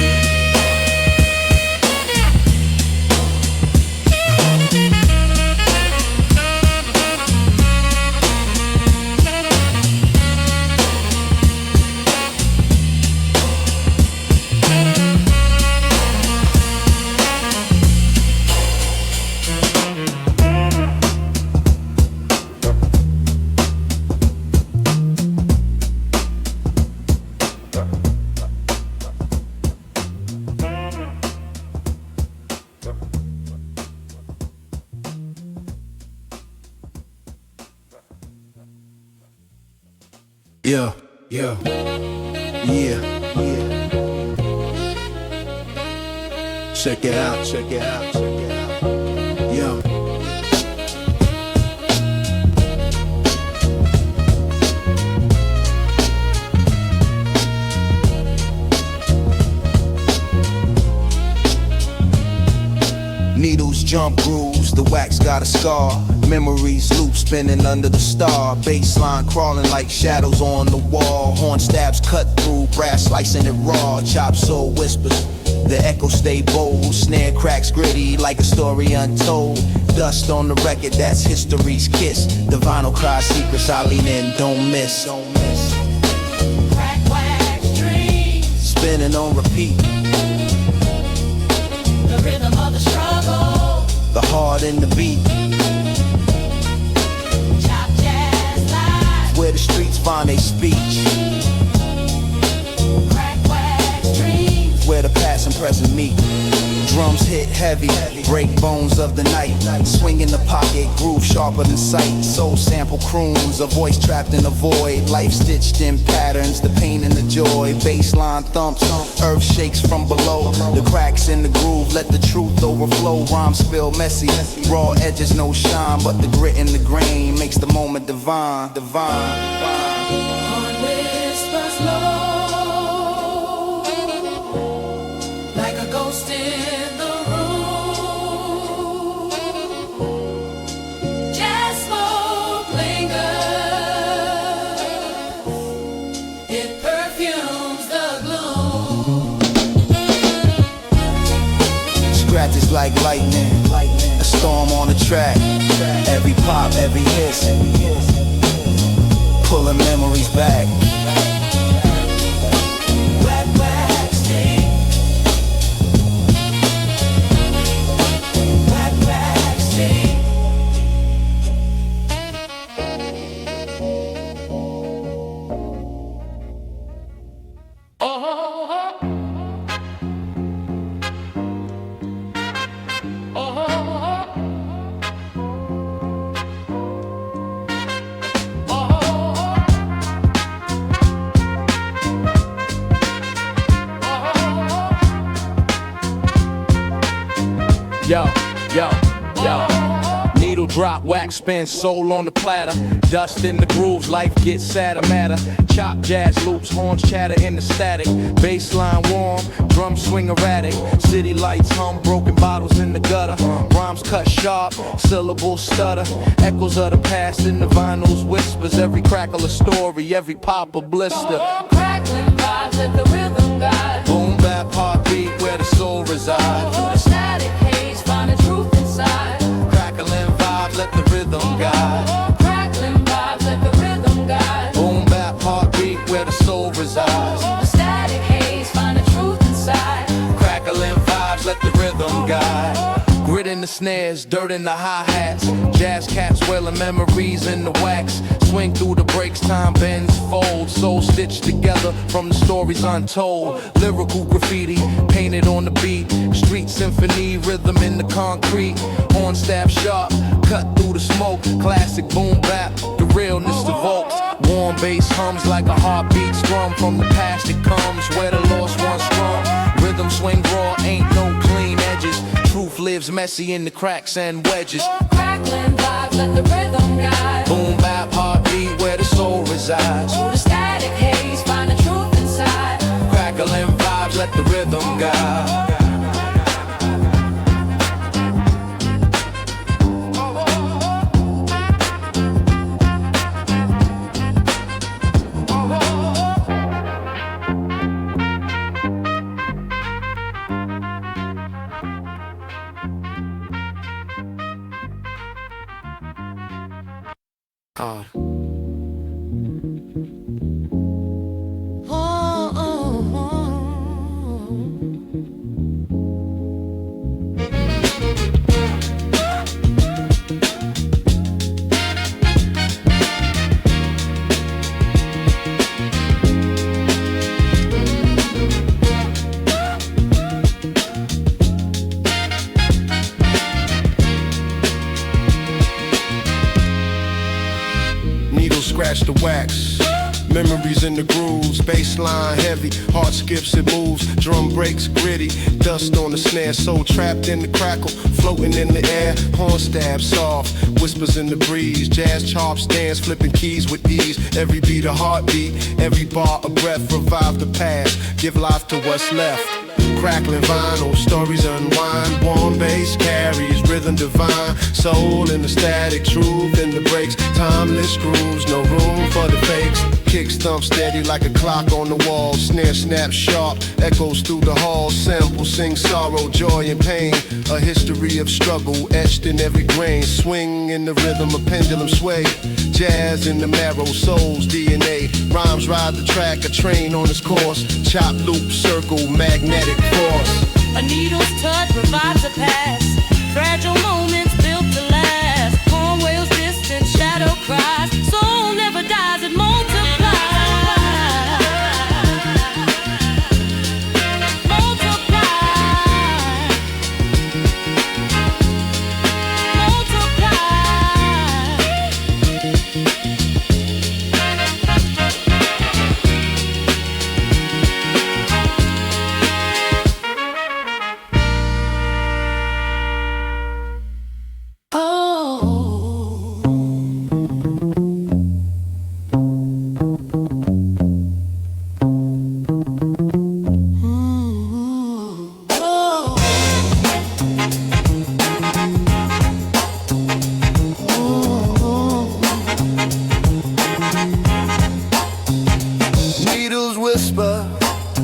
Yeah, yeah, yeah, yeah. Check it out, check it out, check it out. Yeah. Needles jump grooves, the wax got a scar. Memories loop spinning under the star. Baseline crawling like shadows on the wall. Horn stabs cut through, brass slicing it raw. Chop soul whispers, the echo stay bold. Snare cracks gritty like a story untold. Dust on the record, that's history's kiss. The vinyl cries secrets, I lean in, don't miss. Crack wax dreams, Spinning on repeat, the rhythm of the struggle. the heart in the beat. Chop jazz live, Where the streets find their speech. crack wax dreams. Where the past and present meet. Drums hit heavy, break bones of the night. Swing in the pocket, groove sharper than sight. Soul sample croons, a voice trapped in a void. Life stitched in patterns, the pain and the joy. Baseline thumps, earth shakes from below. The cracks in the groove, let the truth overflow. Rhymes spill messy, raw edges no shine. But the grit in the grain makes the moment divine, divine, divine. Heart whispers low, like a ghost in the room. Jazz smoke lingers, it perfumes the gloom. Scratches like lightning, a storm on the track. Every pop, every hiss, pulling memories back. Wet wax sting, wet wax sting. Yo, yo, yo. Needle drop, wax spin, soul on the platter. Dust in the grooves, life gets sadder, matter. Chop jazz loops, horns chatter in the static. Bassline warm, drums swing erratic. City lights hum, broken bottles in the gutter. Rhymes cut sharp, syllables stutter. Echoes of the past in the vinyl's whispers. Every crackle a story, every pop a blister. Crackling vibes, let the rhythm guide. Boom bap heartbeat where the soul resides. Through the static haze, find the truth inside. Crackling vibes, let the rhythm guide. Crackling vibes, let the rhythm guide. Boom bap heartbeat where the soul resides. Through the static haze, find the truth inside. Crackling vibes, let the rhythm guide. Grit in the snares, dirt in the hi-hats. Jazz cats wailing memories in the wax. Swing through the breaks, time bends, folds. Soul stitched together from the stories untold. Lyrical graffiti, painted on the beat. Street symphony, rhythm in the concrete. Horn staff sharp, cut through the smoke. Classic boom bap, the realness evokes. Warm bass hums like a heartbeat strum. From the past it comes, where the lost one's strong. Rhythm swing raw, ain't no clean edges. Truth lives messy in the cracks and wedges. Crackling vibes, let the rhythm guide. Boom bap heartbeat where the soul resides. Through the static haze, find the truth inside. Crackling vibes, let the rhythm guide. Scratch the wax, memories in the grooves, bassline heavy, heart skips and moves, drum breaks gritty, dust on the snare, soul trapped in the crackle, floating in the air, horn stab soft, whispers in the breeze, jazz chops dance, flipping keys with ease, every beat a heartbeat, every bar a breath, revive the past, give life to what's left. Crackling vinyl, stories unwind. Warm bass carries rhythm divine. Soul in the static, truth in the breaks. Timeless grooves, no room for the fakes. Kicks thump steady like a clock on the wall. Snare snap sharp, echoes through the halls. Sample sing sorrow, joy and pain. A history of struggle etched in every grain. Swing in the rhythm, a pendulum sway. Jazz in the marrow, soul's DNA. Rhymes ride the track, a train on its course. Chop, loop, circle, magnetic force. A needle's touch revives the past. Fragile moments built to last. Horn wails distant, shadow cries. Soul never dies, it multiplies.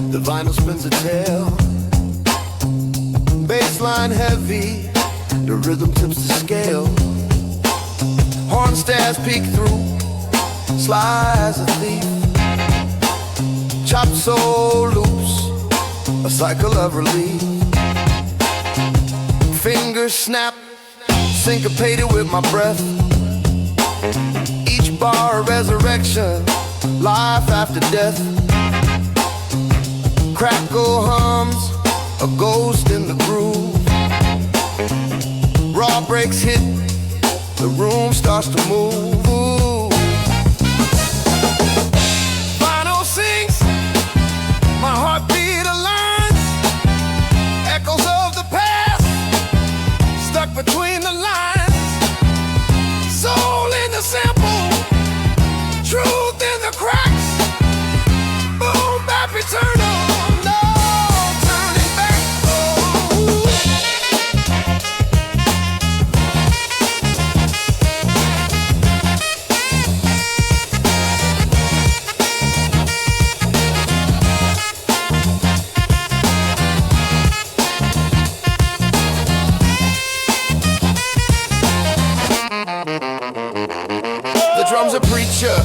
The vinyl spins a tale. Bassline heavy, the rhythm tips the scale. Horn stabs peek through, sly as a thief. Chop soul loops, a cycle of relief. Fingers snap, syncopated with my breath. Each bar a resurrection, life after death. Crackle hums, a ghost in the groove. Raw breaks hit, the room starts to move. Vinyl sings, my heartbeat aligns. Echoes of the past, stuck between the lines. preacher.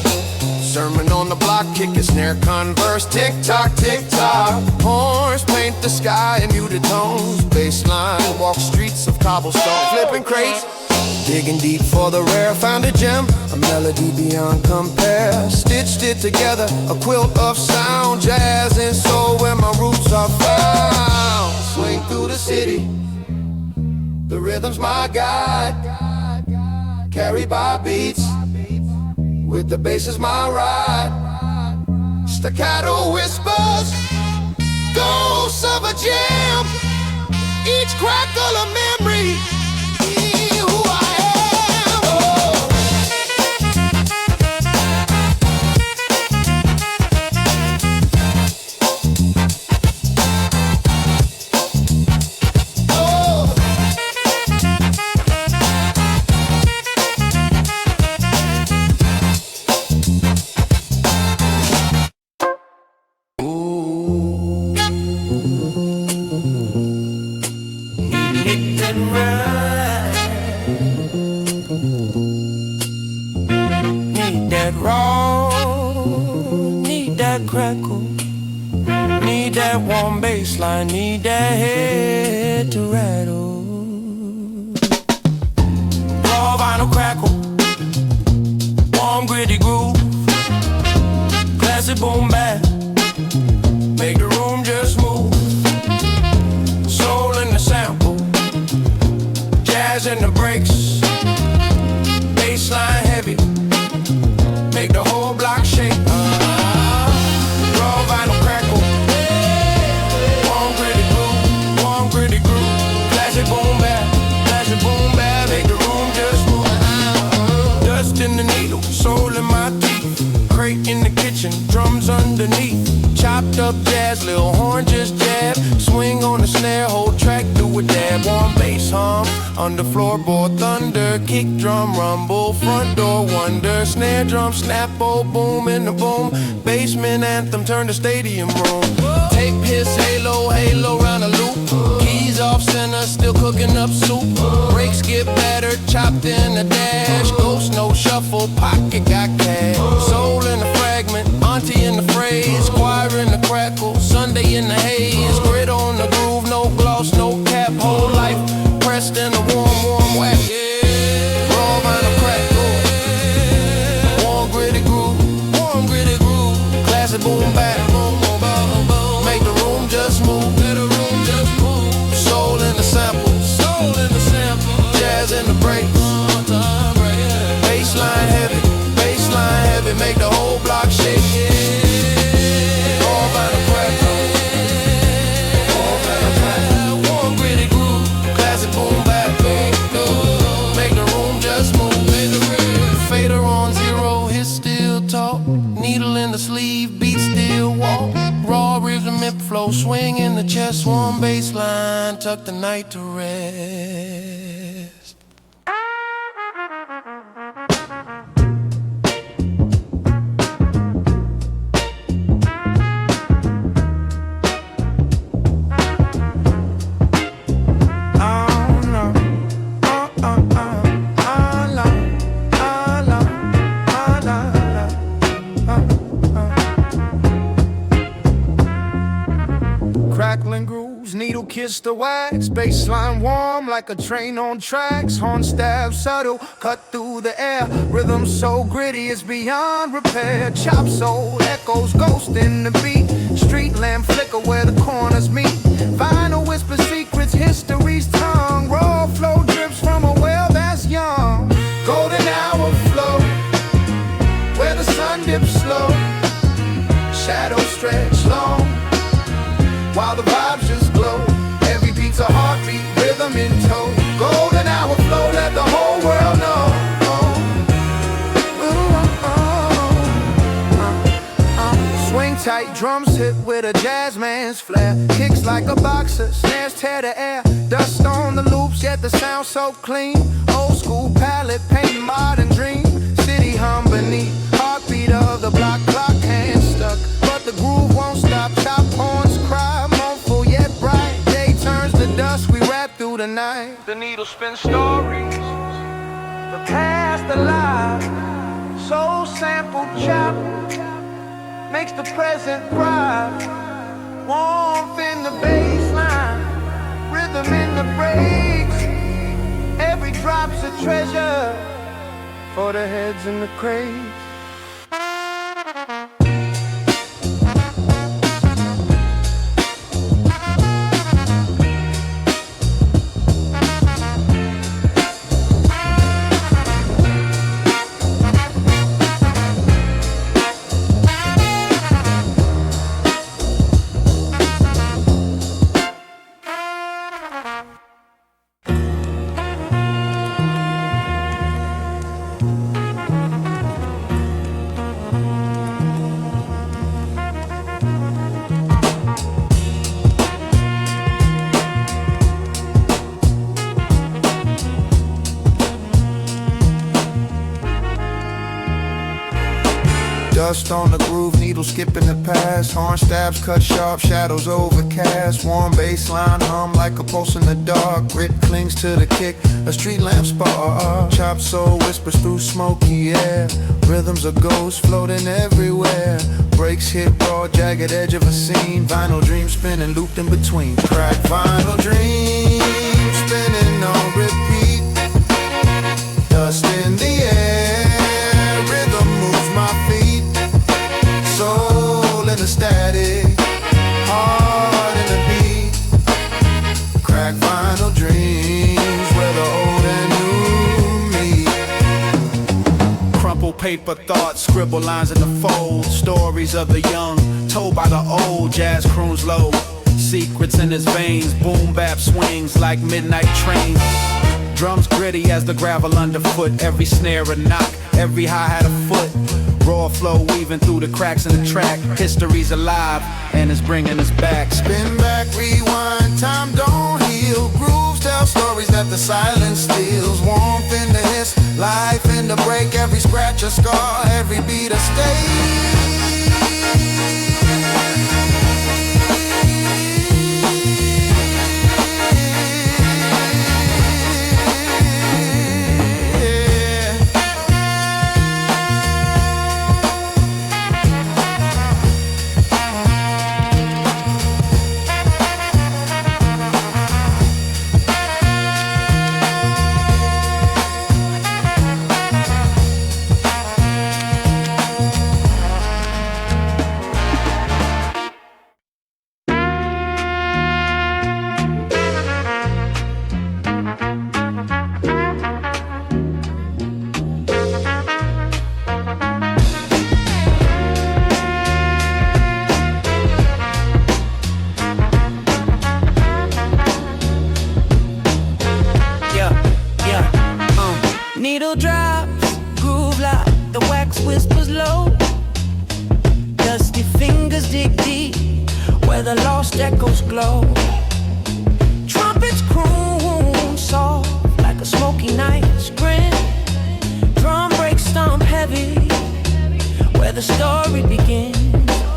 Sermon on the block, kick a snare, converse, tick tock, tick tock. Horns paint the sky in muted tones. Baseline, walk streets of cobblestone, flipping crates. Digging deep for the rare, found a gem, a melody beyond compare. Stitched it together, a quilt of sound, jazz and soul where my roots are found. Swing through the city, the rhythm's my guide. Carried by beats, with the bass is my ride. Staccato whispers, ghosts of a jam. Each crackle a memory. Who I am. Oh. Crackle, need that warm baseline, need that head to rattle. Raw vinyl crackle, warm gritty groove, classic boom bap, make the room just move. Soul in the sample, jazz in the breaks, baseline heavy, make the whole block shake. Vinyl crackle, warm gritty groove, classic boom bap, make the room just move. Dust in the needle, soul in my teeth, crate in the kitchen, drums underneath. Chopped up jazz, little horn just jab, swing on the snare, whole track do a dab. Warm bass hum, under floorboard thunder, kick drum rumble, front door wonder, snare drum snap, oh boom in the boom, basement anthem, turn the stadium room. Tape his halo round a loop, keys off center, still cooking up soup. Brakes get battered, chopped in the dash, ghost no shuffle, pocket got cash. Soul in the fragment, auntie in the phrase, choir in the crackle, Sunday in the haze, grit on the groove, no gloss, no cap, whole life pressed in a warm wax. Raw vinyl crackle, warm gritty groove, classic boom bap, make the room just move. Soul in the sample, jazz in the breaks, baseline heavy, make the whole block shake. Raw vinyl crackle, warm gritty groove, classic boom bap, make the room just move. Fader on zero, hit still talk, needle in the sleeve, beat still walk. Raw rhythmic flow, swing in the chest, warm baseline, tuck the night to rest. Crackling grooves, needle kiss the wax, baseline warm like a train on tracks. Horn stab subtle, cut through the air, rhythm so gritty it's beyond repair. Chop soul echoes, ghost in the beat, street lamp flicker where the corners meet. Vinyl whisper secrets, history's tongue. Raw flow drips from a well that's young. Golden hour flow, where the sun dips slow, shadows stretch long, while the vibes just glow. Every beat's a heartbeat, rhythm in tow. Golden hour flow, let the whole world know. Swing tight, drums hit with a jazz man's flair. Kicks like a boxer, snares tear the air. Dust on the loops, yet the sound so clean. Old school palette, paint modern dream. City hum beneath, heartbeat of the block clock, hand stuck, but the groove won't stop. Chop horns cry, mournful yet bright. Day turns to dust, we rap through the night. The needle spins stories, the past alive, soul sample chop makes the present thrive. Warmth in the bass line, rhythm in the breaks. Every drop's a treasure for the heads in the crates. Dust on the groove, needle skipping the past. Horn stabs cut sharp, shadows overcast. Warm bassline hum like a pulse in the dark. Grit clings to the kick, a street lamp spark. Chop soul whispers through smoky air. Rhythms of ghosts floating everywhere. Breaks hit raw, jagged edge of a scene. Vinyl dream spinning, looped in between. Crack vinyl dream spinning on repeat. Dust in the air, rhythm moves my feet. Soul in the static, heart in the beat. Crack vinyl dreams where the old and new meet. Crumple paper thoughts, scribble lines in the fold. Stories of the young, told by the old. Jazz croons low, secrets in his veins. Boom bap swings like midnight trains. Drums gritty as the gravel underfoot. Every snare a knock, every hi-hat a foot. Raw flow weaving through the cracks in the track. History's alive and it's bringing us back. Spin back, rewind, time don't heal. Grooves tell stories that the silence steals. Warmth in the hiss, life in the break. Every scratch a scar, every beat a stake. Needle drops, groove like the wax whispers low. Dusty fingers dig deep where the lost echoes glow. Trumpets croon soft like a smoky night's grin. Drum breaks stomp heavy where the story begins.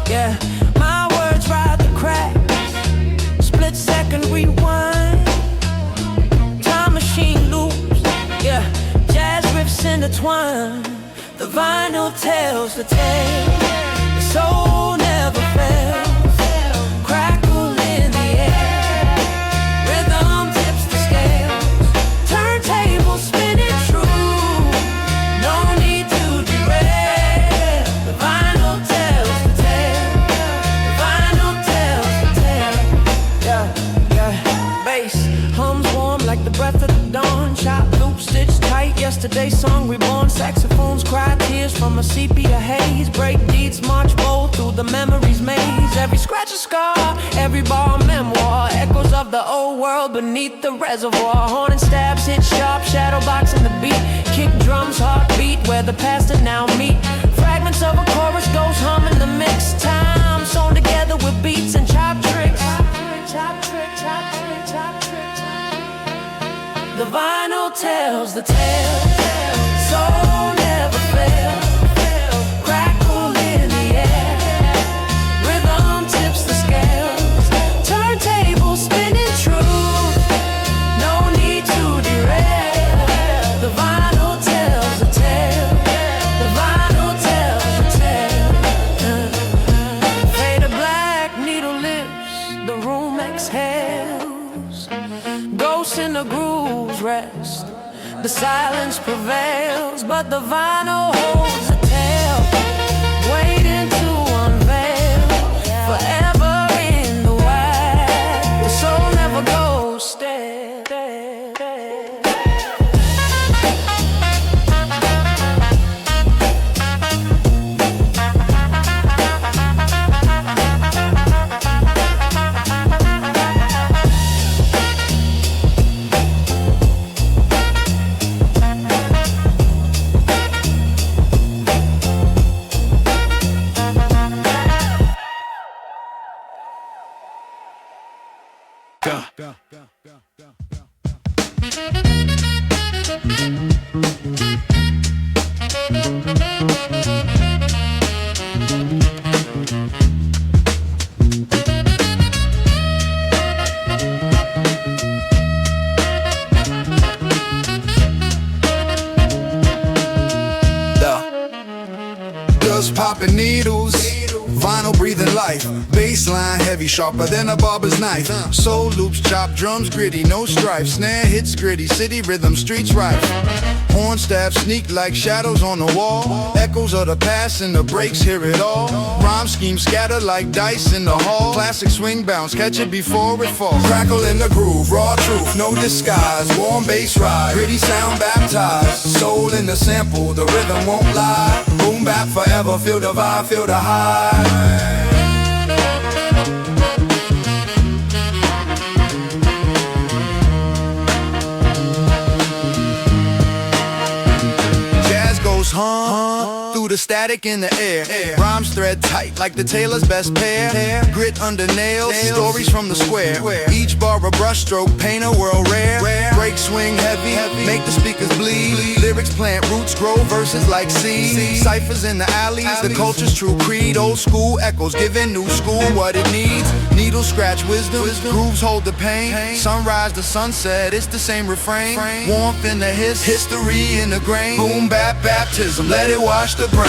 Yeah, my words ride the cracks, split second rewind. Time machine loops, yeah. Intertwine. The vinyl tells the tale. The soul never fails. Crackle in the air. Rhythm tips the scales. Turntable spinning true. No need to derail. The vinyl tells the tale. The vinyl tells the tale. Yeah, yeah. Bass hums warm like the breath of the dawn. Chop loop stitched tight. Yesterday's song reborn. Saxophones cry tears from a sepia haze. Break beats march bold through the memories maze. Every scratch a scar, every bar a memoir. Echoes of the old world beneath the reservoir. Horn and stabs hit sharp, shadow box in the beat. Kick drums, heartbeat where the past and now meet. Fragments of a chorus goes hum in the mix. Time sewn together with beats and chop tricks. Chop trick, chop trick, chop trick. The vinyl tells the tale. Soul never fails. Crackle in the air. Rhythm tips the scales. Turntable spinning true. No need to derail. The vinyl tells the tale. The vinyl The silence prevails, but the vinyl holds a tale, waiting to unveil. Forever in the wild, the soul never goes stale. Just popping needles, vinyl breathing life. Bassline heavy, sharper than a barber's knife. Soul loops, chop drums, gritty, no strife. Snare hits gritty, city rhythm, streets rife. Horn stabs sneak like shadows on the wall. Echoes of the past and the breaks, hear it all. Rhyme schemes scatter like dice in the hall. Classic swing bounce, catch it before it falls. Crackle in the groove, raw truth, no disguise. Warm bass ride, gritty sound baptized. Soul in the sample, the rhythm won't lie. Boom bap forever, feel the vibe, feel the high. Hum, through the static in the air. Rhymes thread tight like the tailor's best pair. Grit under nails, stories from the square. Each bar a brushstroke, paint a world rare. Break swing heavy, make the speakers bleed. Lyrics plant roots, grow verses like seeds. Ciphers in the alleys, the culture's true creed. Old school echoes, giving new school what it needs. Needles scratch wisdom, grooves hold the pain. Sunrise to sunset, it's the same refrain. Warmth in the history in the grain. Boom bap baptism, let it wash the brain.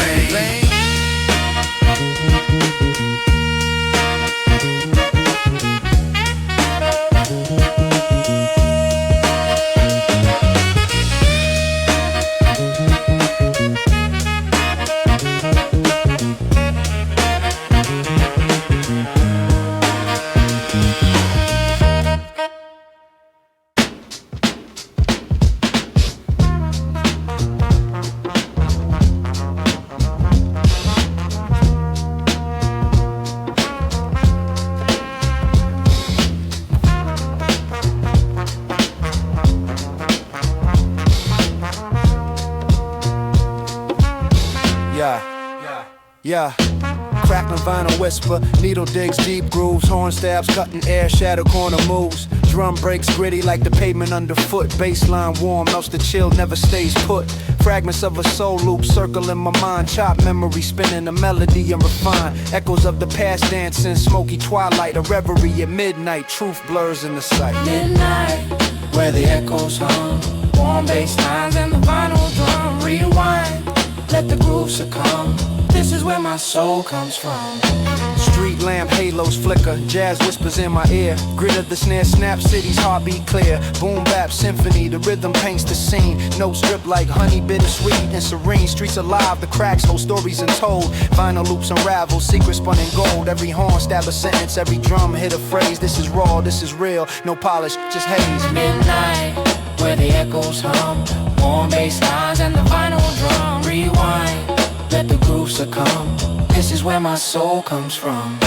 Yeah, crackling vinyl whisper, needle digs deep grooves, horn stabs cutting air, shadow corner moves. Drum breaks gritty like the pavement underfoot. Bassline warm, melts the chill, never stays put. Fragments of a soul loop circle in my mind. Chop memory spinning a melody and refine. Echoes of the past dancing, smoky twilight. A reverie at midnight, truth blurs in the sight. Midnight, where the echoes hum. Warm bass lines and the vinyl drum. Rewind, let the groove succumb. This is where my soul comes from. Street lamp halos flicker, jazz whispers in my ear. Grit of the snare snap, city's heartbeat clear. Boom bap symphony, the rhythm paints the scene. Notes drip like honey, bittersweet and serene. Streets alive, the cracks hold stories untold. Vinyl loops unravel, secrets spun in gold. Every horn stab a sentence, every drum hit a phrase. This is raw, this is real, no polish, just haze. Midnight, where the echoes hum. Warm bass lines and the vinyl drum. Rewind, let the groove succumb. This is where my soul comes from.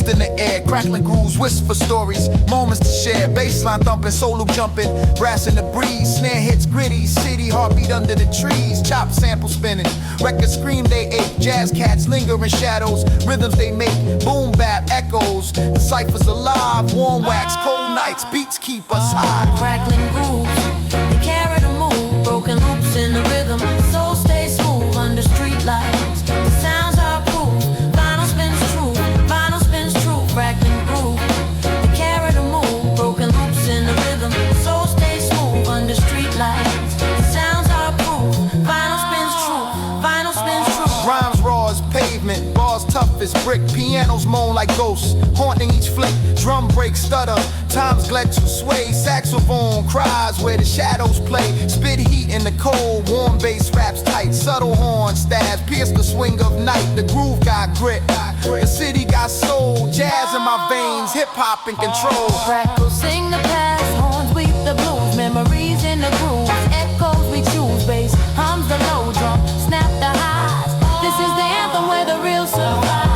ghost in the air, crackling grooves, whisper stories, moments to share. Baseline thumping, solo jumping, brass in the breeze. Snare hits gritty, city heartbeat under the trees. Chop sample spinning, records scream they ache. Jazz cats linger in shadows, rhythms they make. Boom bap echoes, the ciphers alive. Warm wax, cold nights, beats keep us high. Crackling grooves, they carry the mood. Broken loops in the rhythm, soul stays smooth under street lights. The sounds are proof, vinyl spins true, vinyl spins true. Crackling groove, they carry the mood. Broken loops in the rhythm, soul stays smooth under street lights. The sounds are proof, vinyl spins true, vinyl spins true. Rhymes raw as pavement, bars tough as brick. Pianos moan like ghosts, haunting each flick. Drum break stutter, times glad to sway. Saxophone cries where the shadows play. Spit heat in the cold, warm bass raps tight. Subtle horn stabs, pierce the swing of night. The groove got grit, the city got soul. Jazz in my veins, hip-hop in control. Crackles sing the past, horns weep the blues. Memories in the grooves, echoes we choose. Bass hums the low, drum snap the highs. This is the anthem where the real survive.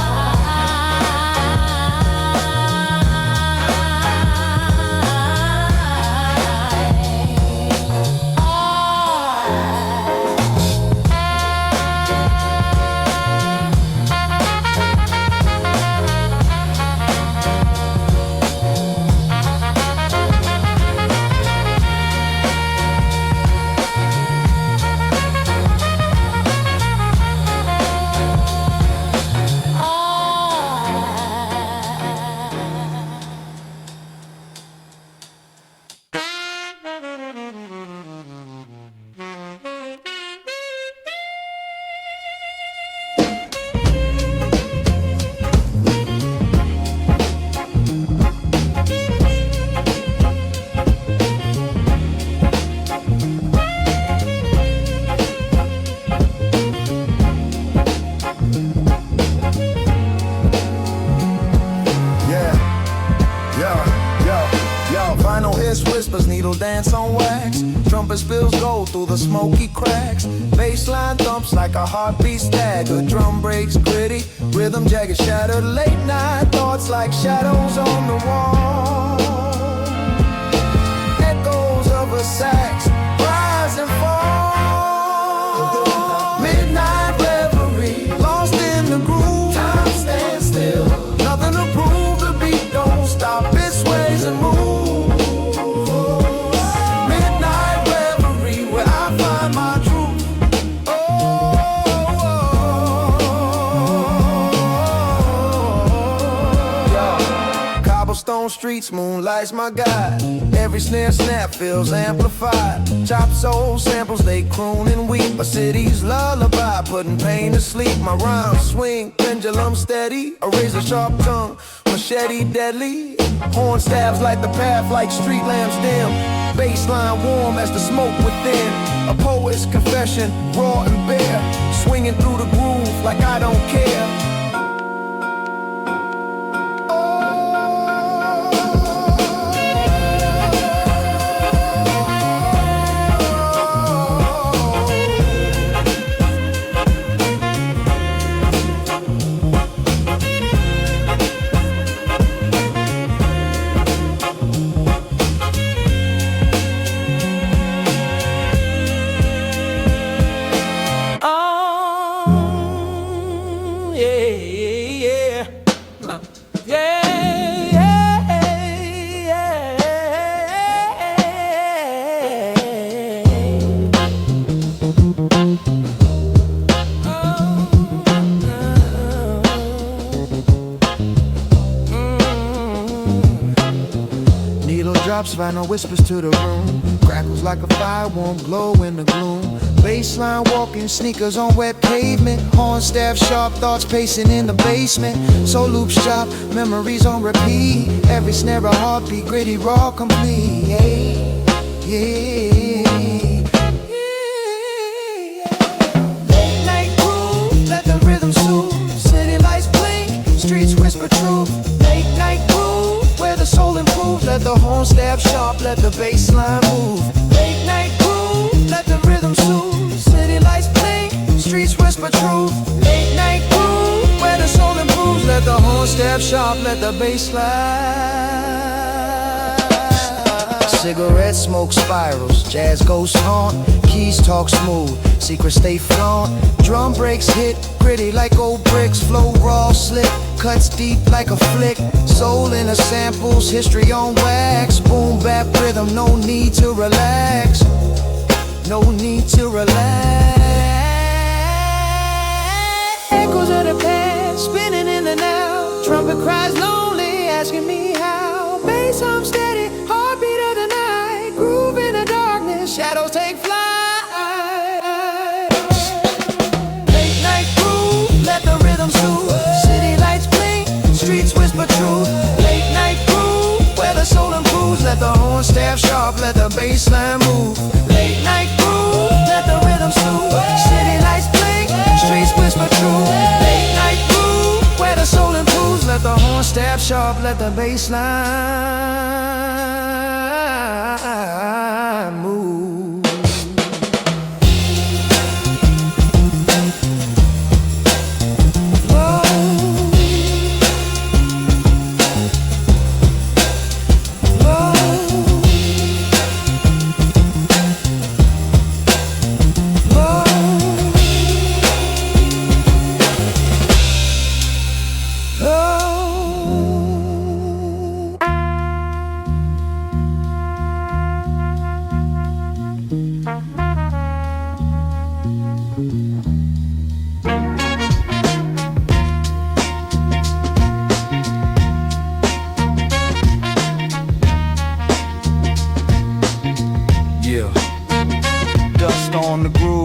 Dance on wax, trumpet spills gold through the smoky cracks. Bassline thumps like a heartbeat stagger. Drum breaks gritty, rhythm jagged shattered. Late night thoughts like shadows on the wall. Echoes of a sax, rise and fall. Midnight reverie, lost in the groove. Time stands still, nothing to prove. The beat don't stop, it sways and moves. Streets, moonlight's my guide. Every snare snap feels amplified. Chop soul samples, they croon and weep. A city's lullaby, putting pain to sleep. My rhymes swing, pendulum steady. A razor sharp tongue, machete deadly. Horn stabs like the path, like street lamps dim. Bassline warm as the smoke within. A poet's confession, raw and bare. Swinging through the groove like I don't care. Vinyl whispers to the room, crackles like a fire, warm glow in the gloom. Baseline walking, sneakers on wet pavement. Horn staff, sharp thoughts pacing in the basement. Soul loops chop, memories on repeat. Every snare a heartbeat, gritty, raw, complete. Yeah. Late night groove, let the rhythm soothe. City lights blink, streets whisper truth. Late night groove, where the soul improves. Let the horn stab sharp, let the bass line move. Late night groove, let the rhythm soothe. City lights blink, streets whisper truth. Late night groove, where the soul improves. Let let the horn step sharp, let the bass slide. Cigarette smoke spirals, jazz goes haunt, keys talk smooth, secrets stay flaunt. Drum breaks hit, gritty like old bricks, flow raw, slick, cuts deep like a flick. Soul in the samples, history on wax, boom bap rhythm, no need to relax, no need to relax. Echoes of the past, spinning in the now. Trumpet cries lonely, asking me how. Bass hum steady, heartbeat of the night. Groove in the darkness, shadows take flight. Late night groove, let the rhythm soothe. City lights blink, streets whisper truth. Late night groove, where the soul improves. Let the horn step sharp, let the bass line move. Late night groove, let the rhythm soothe. City lights blink, streets whisper truth. Late night groove, where the soul improves. Let the horn step sharp, let the bass line move.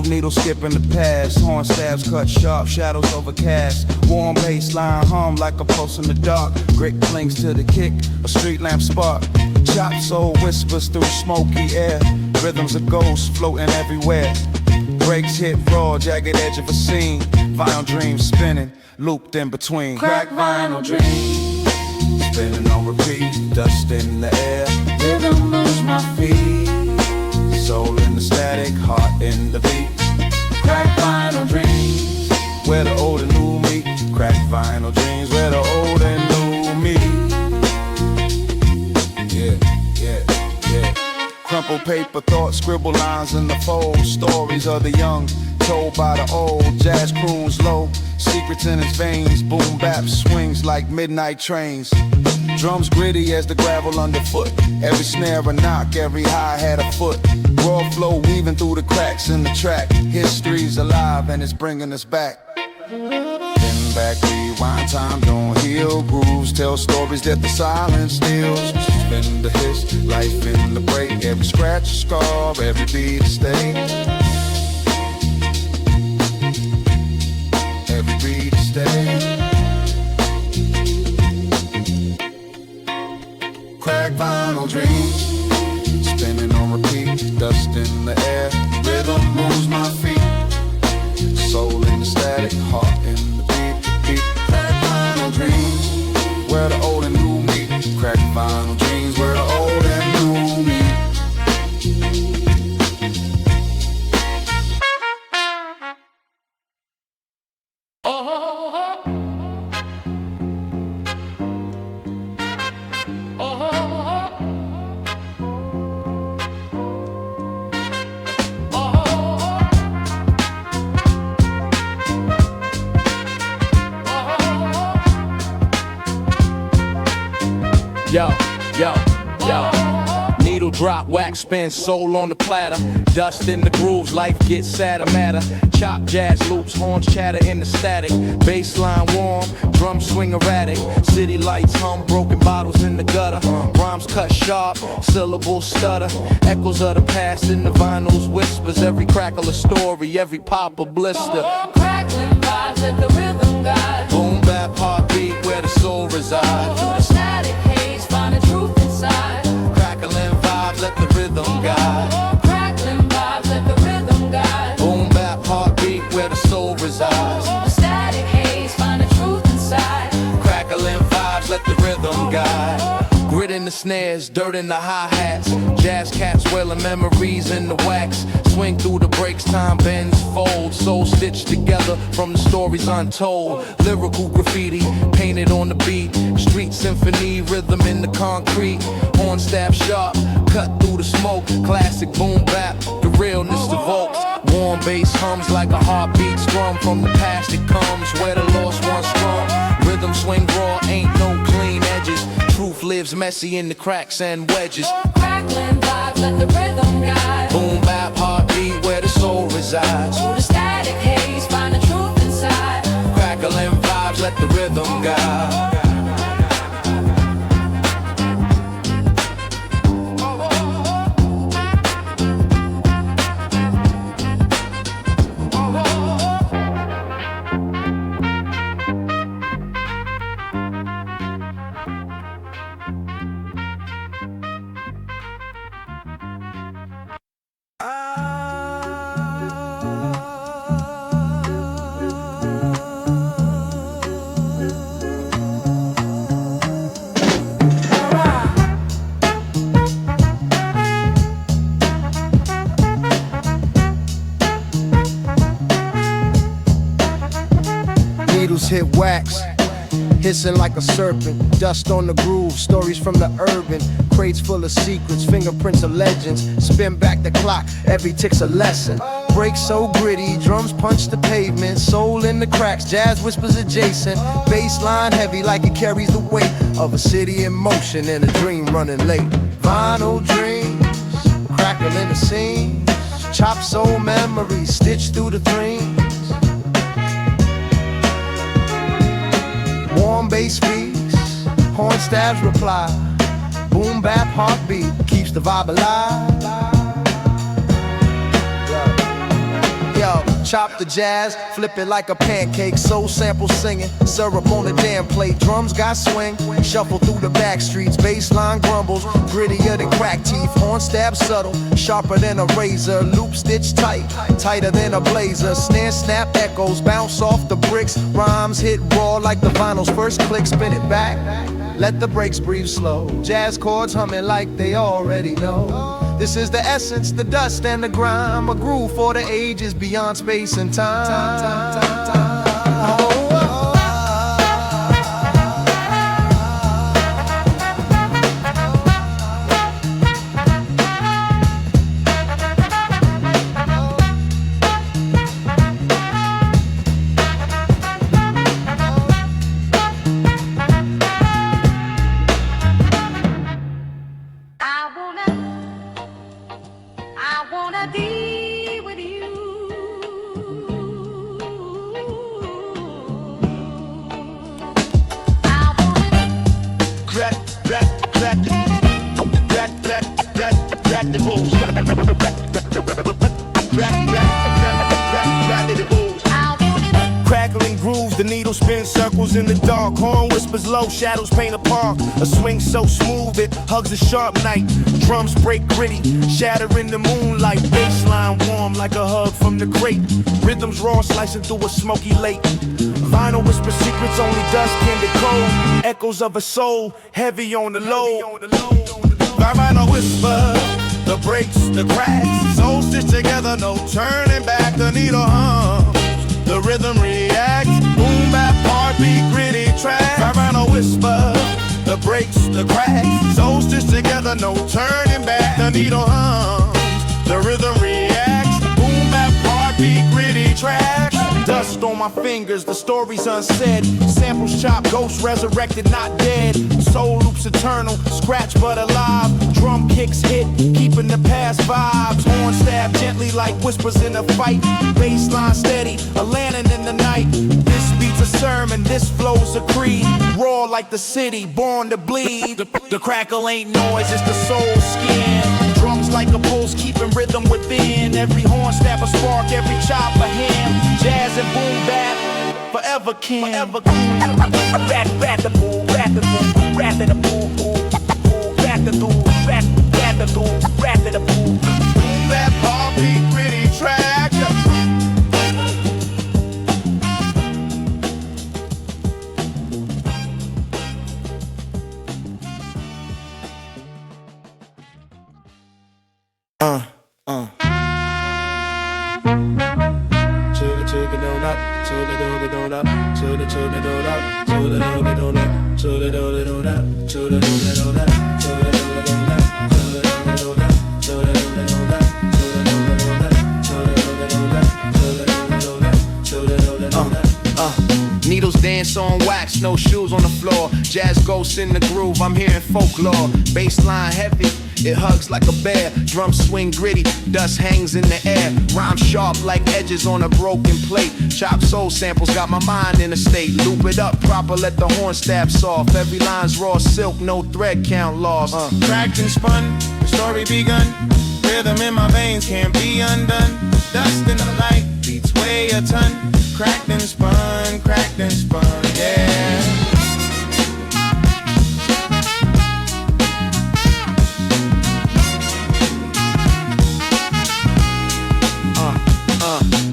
Needle skipping the past, horn stabs cut sharp, shadows overcast. Warm bass line hum like a pulse in the dark. Great clings to the kick, a street lamp spark. Chop soul whispers through smoky air. Rhythms of ghosts floating everywhere. Breaks hit raw, jagged edge of a scene. Vinyl dreams spinning, looped in between. Crack vinyl dreams, spinning on repeat, dust in the air. rhythm moves my feet. Soul in the static, heart in the beat. Crack vinyl dreams, where the old and new meet. Crack vinyl dreams, where the old and new meet. Yeah, yeah, yeah. Crumple paper, thoughts, scribble lines in the fold. Stories of the young, told by the old. Jazz croons low, secrets in its veins. Boom bap swings like midnight trains. Drums gritty as the gravel underfoot. Every snare a knock, every hi-hat a foot. Raw flow weaving through the cracks in the track. History's alive and it's bringing us back. Then back, rewind, time don't heal. Grooves tell stories that the silence steals. Spin the hiss, life in the break. Every scratch a scar, every beat a stay. Every beat a stay. Crack vinyl dreams, spinning on repeat, dust in the air. Rhythm moves my feet, soul in the static, heart in the beat. Crack vinyl dreams, where the old and new meet. Crack vinyl dreams, where the old and new meet. Yo, yo, yo. Needle drop, wax spin, soul on the platter. Dust in the grooves, life gets sadder, matter. Chop jazz loops, horns chatter in the static. Bassline warm, drums swing erratic. City lights hum, broken bottles in the gutter. Rhymes cut sharp, syllables stutter. Echoes of the past in the vinyls whispers. Every crackle a story, every pop a blister. crackling vibes, let the rhythm guide. Boom bap heartbeat where the soul resides. Through the static haze, find the truth inside. Crackling vibes, let the rhythm guide. Crackling vibes, let the rhythm guide. Boom bap heartbeat where the soul resides. Through the static haze, find the truth inside. Crackling vibes, let the rhythm guide. Grit in the snares, dirt in the hi-hats. Jazz cats wailing memories in the wax. Swing through the breaks, time bends, fold. Soul stitched together from the stories untold. Lyrical graffiti, painted on the beat. Street symphony, rhythm in the concrete. Horn staff sharp, cut through the smoke. Classic boom bap, the realness evoked. Warm bass hums like a heartbeat strum. From the past it comes, where the lost one's strong. Rhythm swing raw, ain't no clean edges. Truth lives messy in the cracks and wedges. Crackling vibes, let the rhythm guide. Boom bap, heartbeat, where the soul resides. Through the static haze, find the truth inside. Crackling vibes, let the rhythm guide. Needles hit wax, hissing like a serpent. Dust on the groove, stories from the urban. Crates full of secrets, fingerprints of legends. Spin back the clock, every tick's a lesson. Breaks so gritty, drums punch the pavement. Soul in the cracks, jazz whispers adjacent. Bass line heavy like it carries the weight of a city in motion and a dream running late. Vinyl dreams, crackle in the scene. Chop soul memories, stitched through the dreams. Warm bass speaks, horn stabs reply. Boom bap heartbeat keeps the vibe alive. Yo, chop the jazz, flip it like a pancake. Soul sample singing, syrup on the damn plate. Drums got swing, shuffle through the back streets. Bassline grumbles, grittier than crack teeth. Horn stab subtle, sharper than a razor. Loop stitch tight, tighter than a blazer. Snare snap echoes, bounce off the bricks. Rhymes hit raw like the vinyl's first click. Spin it back, let the brakes breathe slow. Jazz chords humming like they already know. This is the essence, the dust and the grime. A groove for the ages beyond space and time. I wanna be with you. I wanna Crack the rules. Crackling grooves, the needle spins circles in the dark. Horn whispers low, shadows paint a park. A swing so smooth it hugs a sharp night. Drums break gritty, shatter in the moonlight. Bassline warm like a hug from the crate. Rhythms raw, slicing through a smoky lake. Vinyl whisper secrets only dust can decode. Echoes of a soul, heavy on the low. Vinyl whisper, the breaks, the cracks. Soul stitched together, no turning back. The needle hums, the rhythm reacts. Boom bap, heartbeat, gritty track. Vinyl whisper, the breaks, the cracks. Soul stitched together, no turning back. The needle hums, the rhythm reacts. Boom bap, heartbeat, gritty tracks. Dust on my fingers, the story's unsaid. Samples chopped, ghosts resurrected, not dead. Soul loops eternal, scratch but alive. Drum kicks hit, keeping the past vibes. Horn stab gently like whispers in a fight. Bassline steady, a lantern in the night. This beat's a sermon, this flow's a creed. Raw like the city, born to bleed. The crackle ain't noise, it's the soul skin. Drums like a pulse, keeping rhythm within. Every horn stab a spark, every chop a hand. Jazz and boom bap, forever kin. Rat the boom, rat the boom, rat the boom, rat the boom, rat the boom, rat the boom. Boom bap, heartbeat, gritty track. Needles dance on wax, no shoes on the floor. Jazz ghosts in the groove, I'm hearing folklore. Bassline heavy, it hugs like a bear. Drums swing gritty, dust hangs in the air. Rhyme sharp like edges on a broken plate. Chop soul samples, got my mind in a state. Loop it up proper, let the horn stab soft. Every line's raw silk, no thread count lost. Cracked and spun, the story begun. Rhythm in my veins can't be undone. Dust in the light, beats weigh a ton. Cracked and spun, yeah.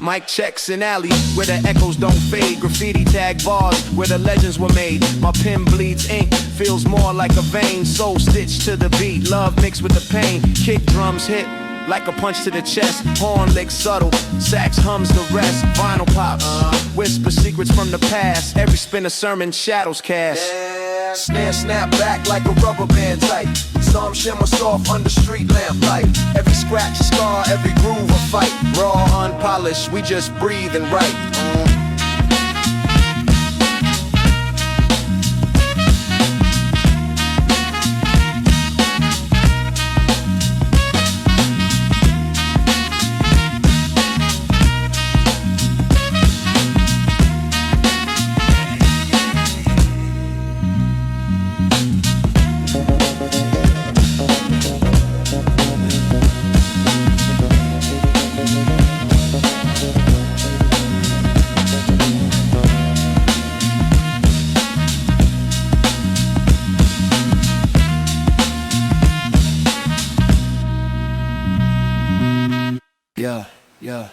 Mic checks in alleys where the echoes don't fade. Graffiti tag bars where the legends were made. My pen bleeds ink, feels more like a vein. Soul stitched to the beat, love mixed with the pain. Kick drums hit like a punch to the chest. Horn licks subtle, sax hums the rest. Vinyl pops, whisper secrets from the past. Every spin a sermon, shadows cast. Snare snap back like a rubber band tight. Some shimmer soft under street lamp light. Every scratch a scar, every groove a fight. Raw, unpolished, we just breathe and write. Yeah.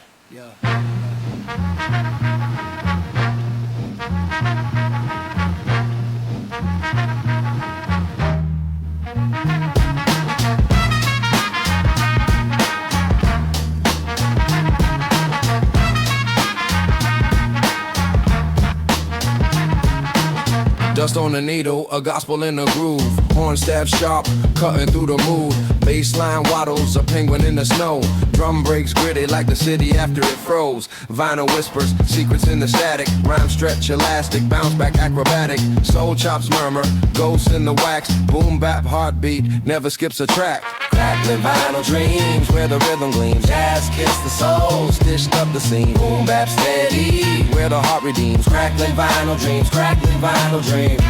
Dust on the needle, a gospel in the groove. Horn stab sharp, cutting through the mood. Bassline waddles, a penguin in the snow. Drum breaks gritty like the city after it froze. Vinyl whispers, secrets in the static. Rhyme stretch elastic, bounce back acrobatic. Soul chops murmur, ghosts in the wax. Boom bap heartbeat, never skips a track. Crackling vinyl dreams, where the rhythm gleams. Jazz kiss the soul, stitched up the scene. Boom bap steady, where the heart redeems. Crackling vinyl dreams, crackling vinyl dreams.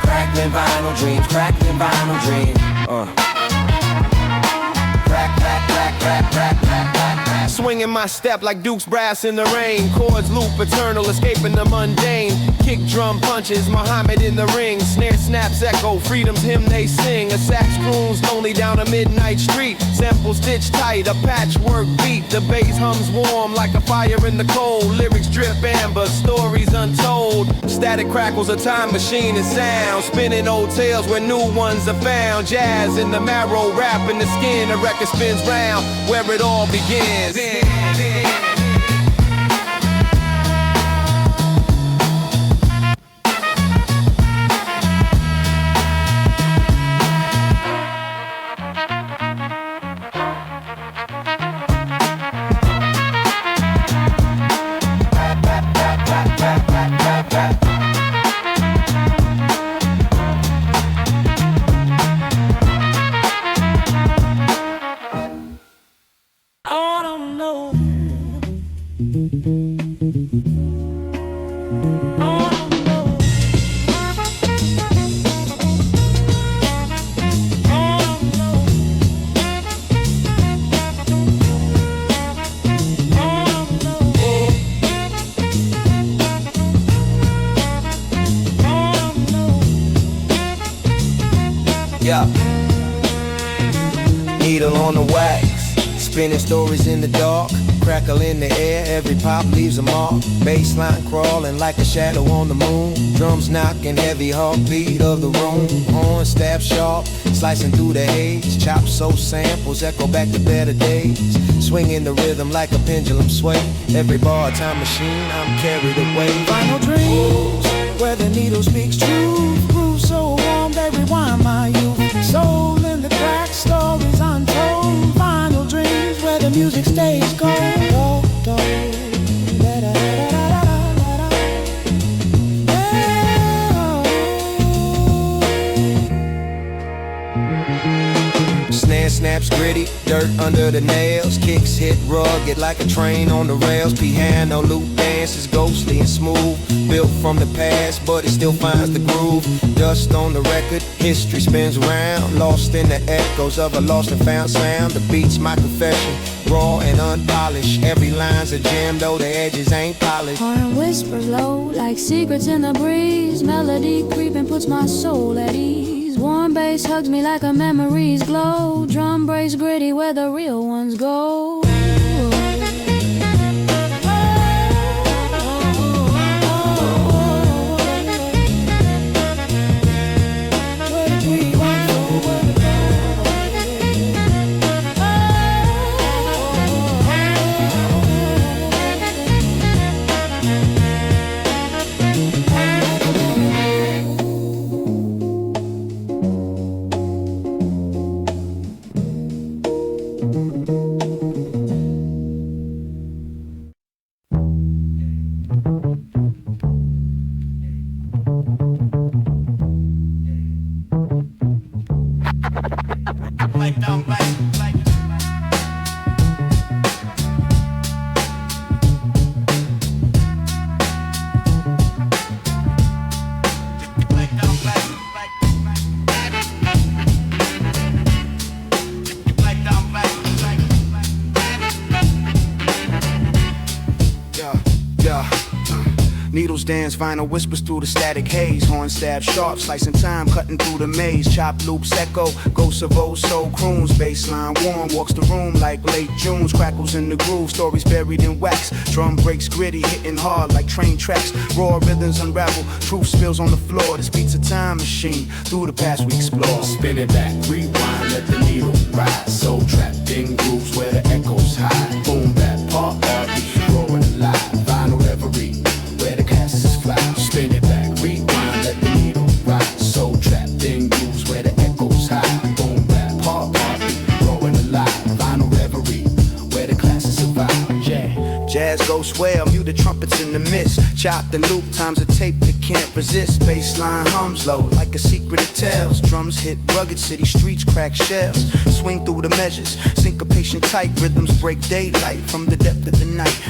Crackling vinyl dreams, crackling vinyl dream. Crack, crack, crack, crack, crack, crack, crack, crack. Swinging my step like Duke's brass in the rain. Chords loop eternal, escaping the mundane. Kick drum punches, Muhammad in the ring. Snare snaps echo, freedom's hymn they sing. A sax croons lonely down a midnight street. Sample stitched tight, a patchwork beat. The bass hums warm like a fire in the cold. Lyrics drip amber, stories untold. Static crackles, a time machine and sound. Spinning old tales where new ones are found. Jazz in the marrow, rap in the skin. The record spins round where it all begins. Yeah. Needle on the wax, spinning stories in the dark. Crackle in the air, every pop leaves a mark. Bassline crawling like a shadow on the moon. Drums knocking, heavy heartbeat of the room. Horn stab sharp, slicing through the haze. Chop so samples echo back to better days. Swinging the rhythm like a pendulum sway. Every bar a time machine, I'm carried away. Final dreams, where the needle speaks truth. Groove so warm, they rewind my youth. Soul in the crack, stories untold. Final dreams, where the music stays cold. Do, do, da, da, da, da, da, da, da. Snare snaps gritty, dirt under the nails. Kicks hit rugged like a train on the rails. Piano loop dances ghostly and smooth. Built from the past, but it still finds the groove. Dust on the record, history spins around. Lost in the echoes of a lost and found sound. The beat's my confession, raw and unpolished. Every line's a gem, though the edges ain't polished. Horn whispers low like secrets in the breeze. Melody creeping puts my soul at ease. Warm bass hugs me like a memory's glow. Drum breaks gritty where the real ones go. Needles dance, vinyl whispers through the static haze. Horn stab sharp, slicing time, cutting through the maze. Chop loops echo, ghosts of old soul croons. Bassline warm, walks the room like late June's. Crackles in the groove, stories buried in wax. Drum breaks gritty, hitting hard like train tracks. Raw rhythms unravel, truth spills on the floor. This beat's a time machine, through the past we explore. Spin it back, rewind, let the needle ride. Soul trapped in grooves where the echoes hide. Boom bap, part heartbeat, roaring alive. Vinyl reverie, where the castles fly. Spin it back, rewind, let the needle ride. Soul trapped in grooves where the echoes hide. Boom bap, part heartbeat, roaring alive. Vinyl reverie, where the classes survive. Yeah. Jazz goes swell, mute the trumpets in the mist. Chopped and loop times a tape that can't resist. Bassline hums low like a secret it tells. Drums hit rugged city streets, crack shells. Swing through the measures, syncopation tight. Rhythms break daylight from the depth of the night.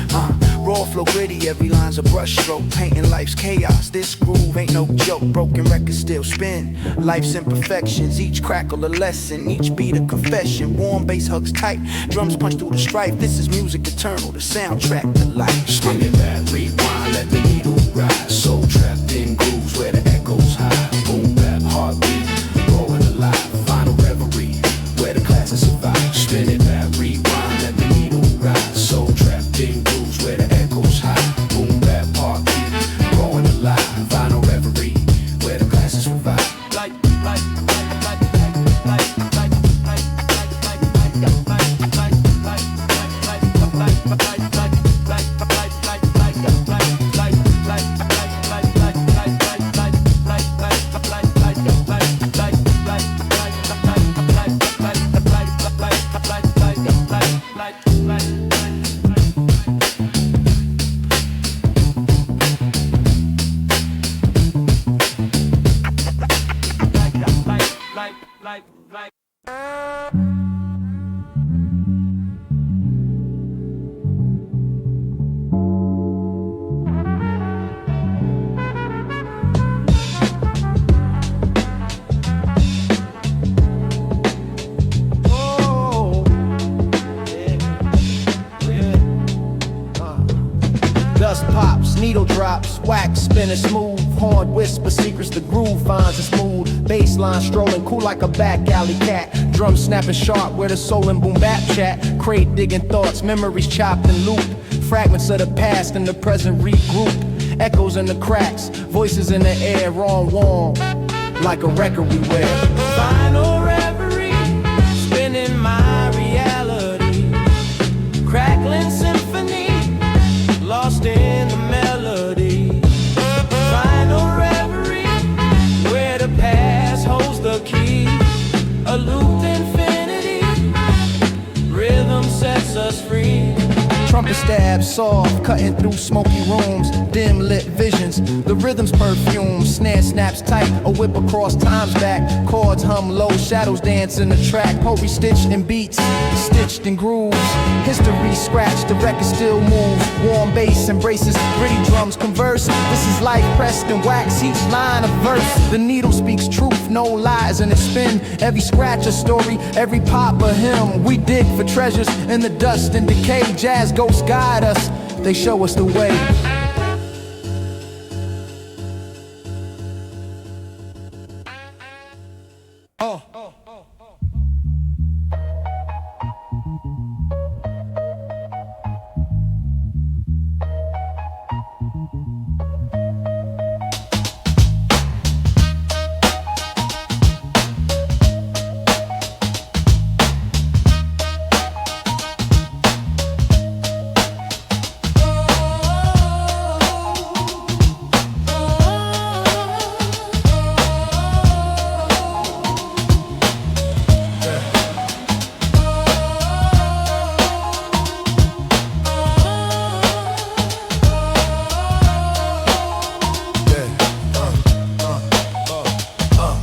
Raw flow gritty, every line's a brush stroke. Painting life's chaos, this groove ain't no joke. Broken records still spin, life's imperfections. Each crackle a lesson, each beat a confession. Warm bass hugs tight, drums punch through the strife. This is music eternal, the soundtrack to life. Spin it back, rewind, let the needle ride. Soul trapped in grooves where the echoes hide. Boom bap, heartbeat, roaring alive. Final reverie, where the classes survive. Spin it back, rewind, let the needle ride. Soul trapped in grooves where the echoes hide. Boom bap, heartbeat, roaring alive. Final reverie, where the classes survive. Dust pops, needle drops, wax spinning smooth. chord whisper secrets the groove finds a smooth bass line strolling cool like a back alley cat. Drum snapping sharp where the soul and boom bap chat. Crate digging thoughts, memories chopped and looped. Fragments of the past and the present regroup. Echoes in the cracks, voices in the air, wrong warm like a record we wear. Final reverie, spinning my reality. Crackling symphony, lost in the melody. Final reverie, where the past holds the key. A looped infinity, rhythm sets us free. Trumpet stabs soft, cutting through smoky rooms, dim lit visions. The rhythm's perfume, snare snaps tight, a whip across time's back. Chords hum low, shadows dance in the track. Poetry stitched in beats, stitched in grooves. History scratched, the record still moves. Warm bass embraces, gritty drums converse. This is life pressed in wax, each line a verse. The needle speaks truth, no lies in its spin. Every scratch a story, every pop a hymn. We dig for treasures in the dust and decay. Jazz ghosts guide us, they show us the way.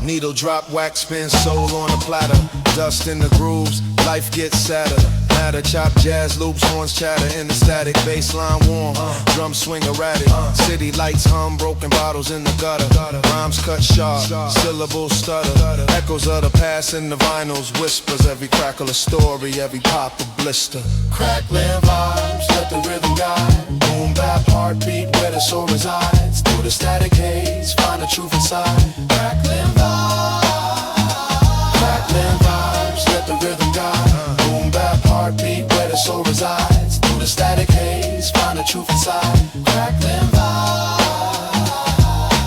Needle drop, wax spin, soul on a platter. Dust in the grooves, life gets sadder. Matter, chop jazz loops, horns chatter in the static. Bassline warm, drum swing erratic. City lights hum, broken bottles in the gutter. Rhymes cut sharp, syllables stutter. Echoes of the past in the vinyls, whispers. Every crackle a story, every pop a blister. Crackling vibes, let the rhythm guide. Boom bap heartbeat where the soul resides. Through the static haze, find the truth inside. Crackling vibes, let the rhythm guide. Boom bap heartbeat where the soul resides. Through the static haze, find the truth inside. Crackling vibes.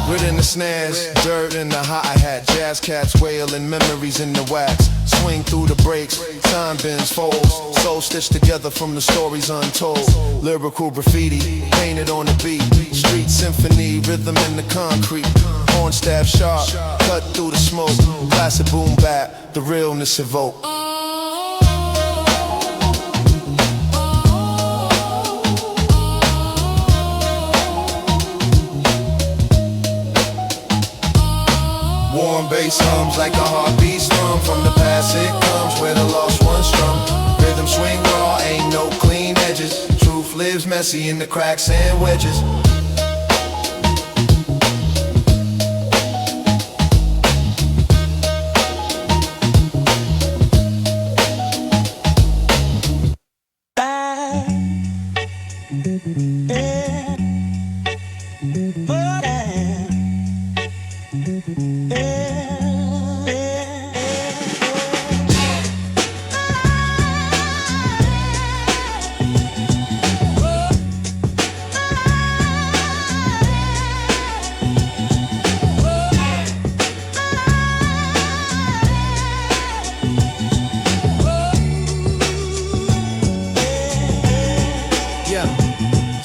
Grit in the snares, dirt in the hi-hat. Jazz cats wailing, memories in the wax. Swing through the breaks, time bends, folds. Soul stitched together from the stories untold. Lyrical graffiti, painted on the beat. Street symphony, rhythm in the concrete. Horn staff sharp, cut through the smoke. Classic boom bap, the realness evoked. Warm bass hums like a heartbeat strum. From the past it comes where the lost ones strum. Rhythm swing raw, ain't no clean edges. Truth lives messy in the cracks and wedges.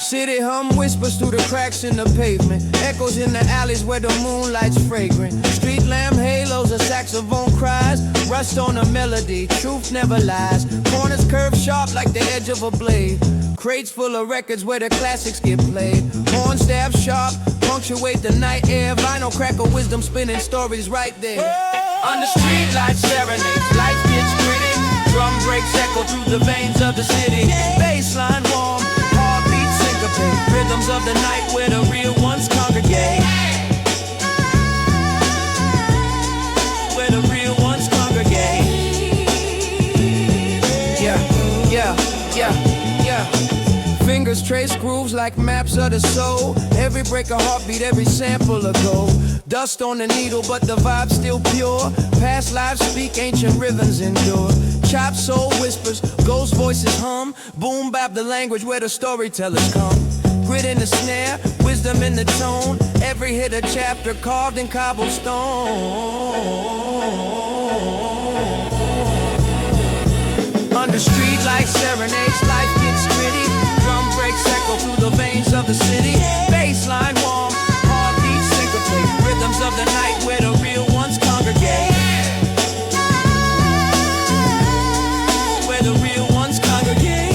City hum whispers through the cracks in the pavement. Echoes in the alleys where the moonlight's fragrant. Street lamp halos, a saxophone cries. Rust on a melody, truth never lies. Corners curve sharp like the edge of a blade. Crates full of records where the classics get played. Horn staff sharp, punctuate the night air. Vinyl crack of wisdom spinning stories right there. Under street lights serenades, life gets gritty. Drum breaks echo through the veins of the city. Bassline warm, heartbeat syncopate. Rhythms of the night where the real ones congregate. Where the real ones congregate. Yeah. fingers trace grooves like maps of the soul. Every break a heartbeat, every sample a gold. Dust on the needle, but the vibe's still pure. Past lives speak, ancient rhythms endure. Chop soul whispers, ghost voices hum. Boom bap the language where the storytellers come. Grit in the snare, wisdom in the tone. Every hit a chapter carved in cobblestone. Under street like serenades, life gets gritty. Drum breaks echo through the veins of the city. Baseline warm, heartbeat syncopate. Rhythms of the night where the real ones congregate. Where the real ones congregate.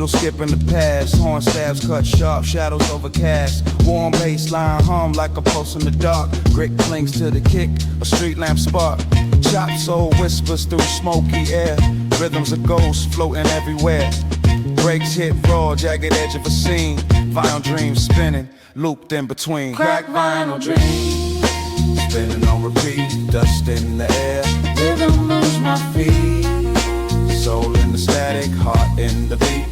Skipping the past, horn stabs cut sharp, shadows overcast. Warm bass line hum like a pulse in the dark. Grit clings to the kick, a street lamp spark. Chop soul whispers through smoky air. Rhythms of ghosts floating everywhere. Breaks hit raw, jagged edge of a scene. Vinyl dreams spinning, looped in between. Crack vinyl dreams, spinning on repeat, dust in the air. Rhythm moves my feet. Soul in the static, heart in the beat.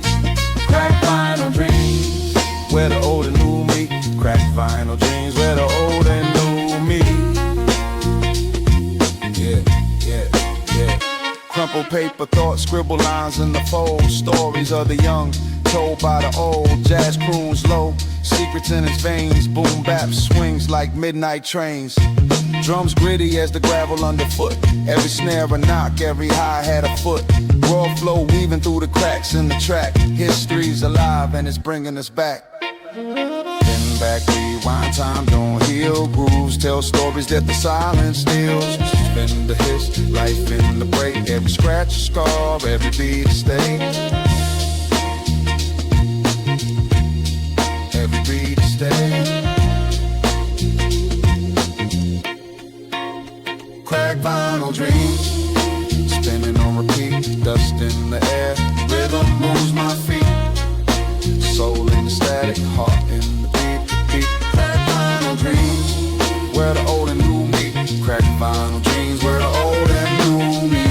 Crack vinyl dreams, where the old and new meet. Crack vinyl dreams, where the old and new meet. Yeah, yeah, yeah. Crumple paper, thoughts, scribble lines in the fold. Stories of the young, told by the old. Jazz croons low, secrets in its veins. Boom bap swings like midnight trains. Drums gritty as the gravel underfoot. Every snare a knock, every hi-hat a foot. Raw flow weaving through the cracks in the track. History's alive and it's bringing us back. Then back, rewind, time don't heal. Grooves tell stories that the silence steals. Spin the hiss, life in the break. Every scratch a scar, every beat a stain. Every beat a stain. crack vinyl dreams, spinning on repeat, dust in the air, rhythm moves my feet, soul in the static, heart in the beat, crack vinyl dreams, where the old and new meet, crack vinyl dreams, where the old and new meet.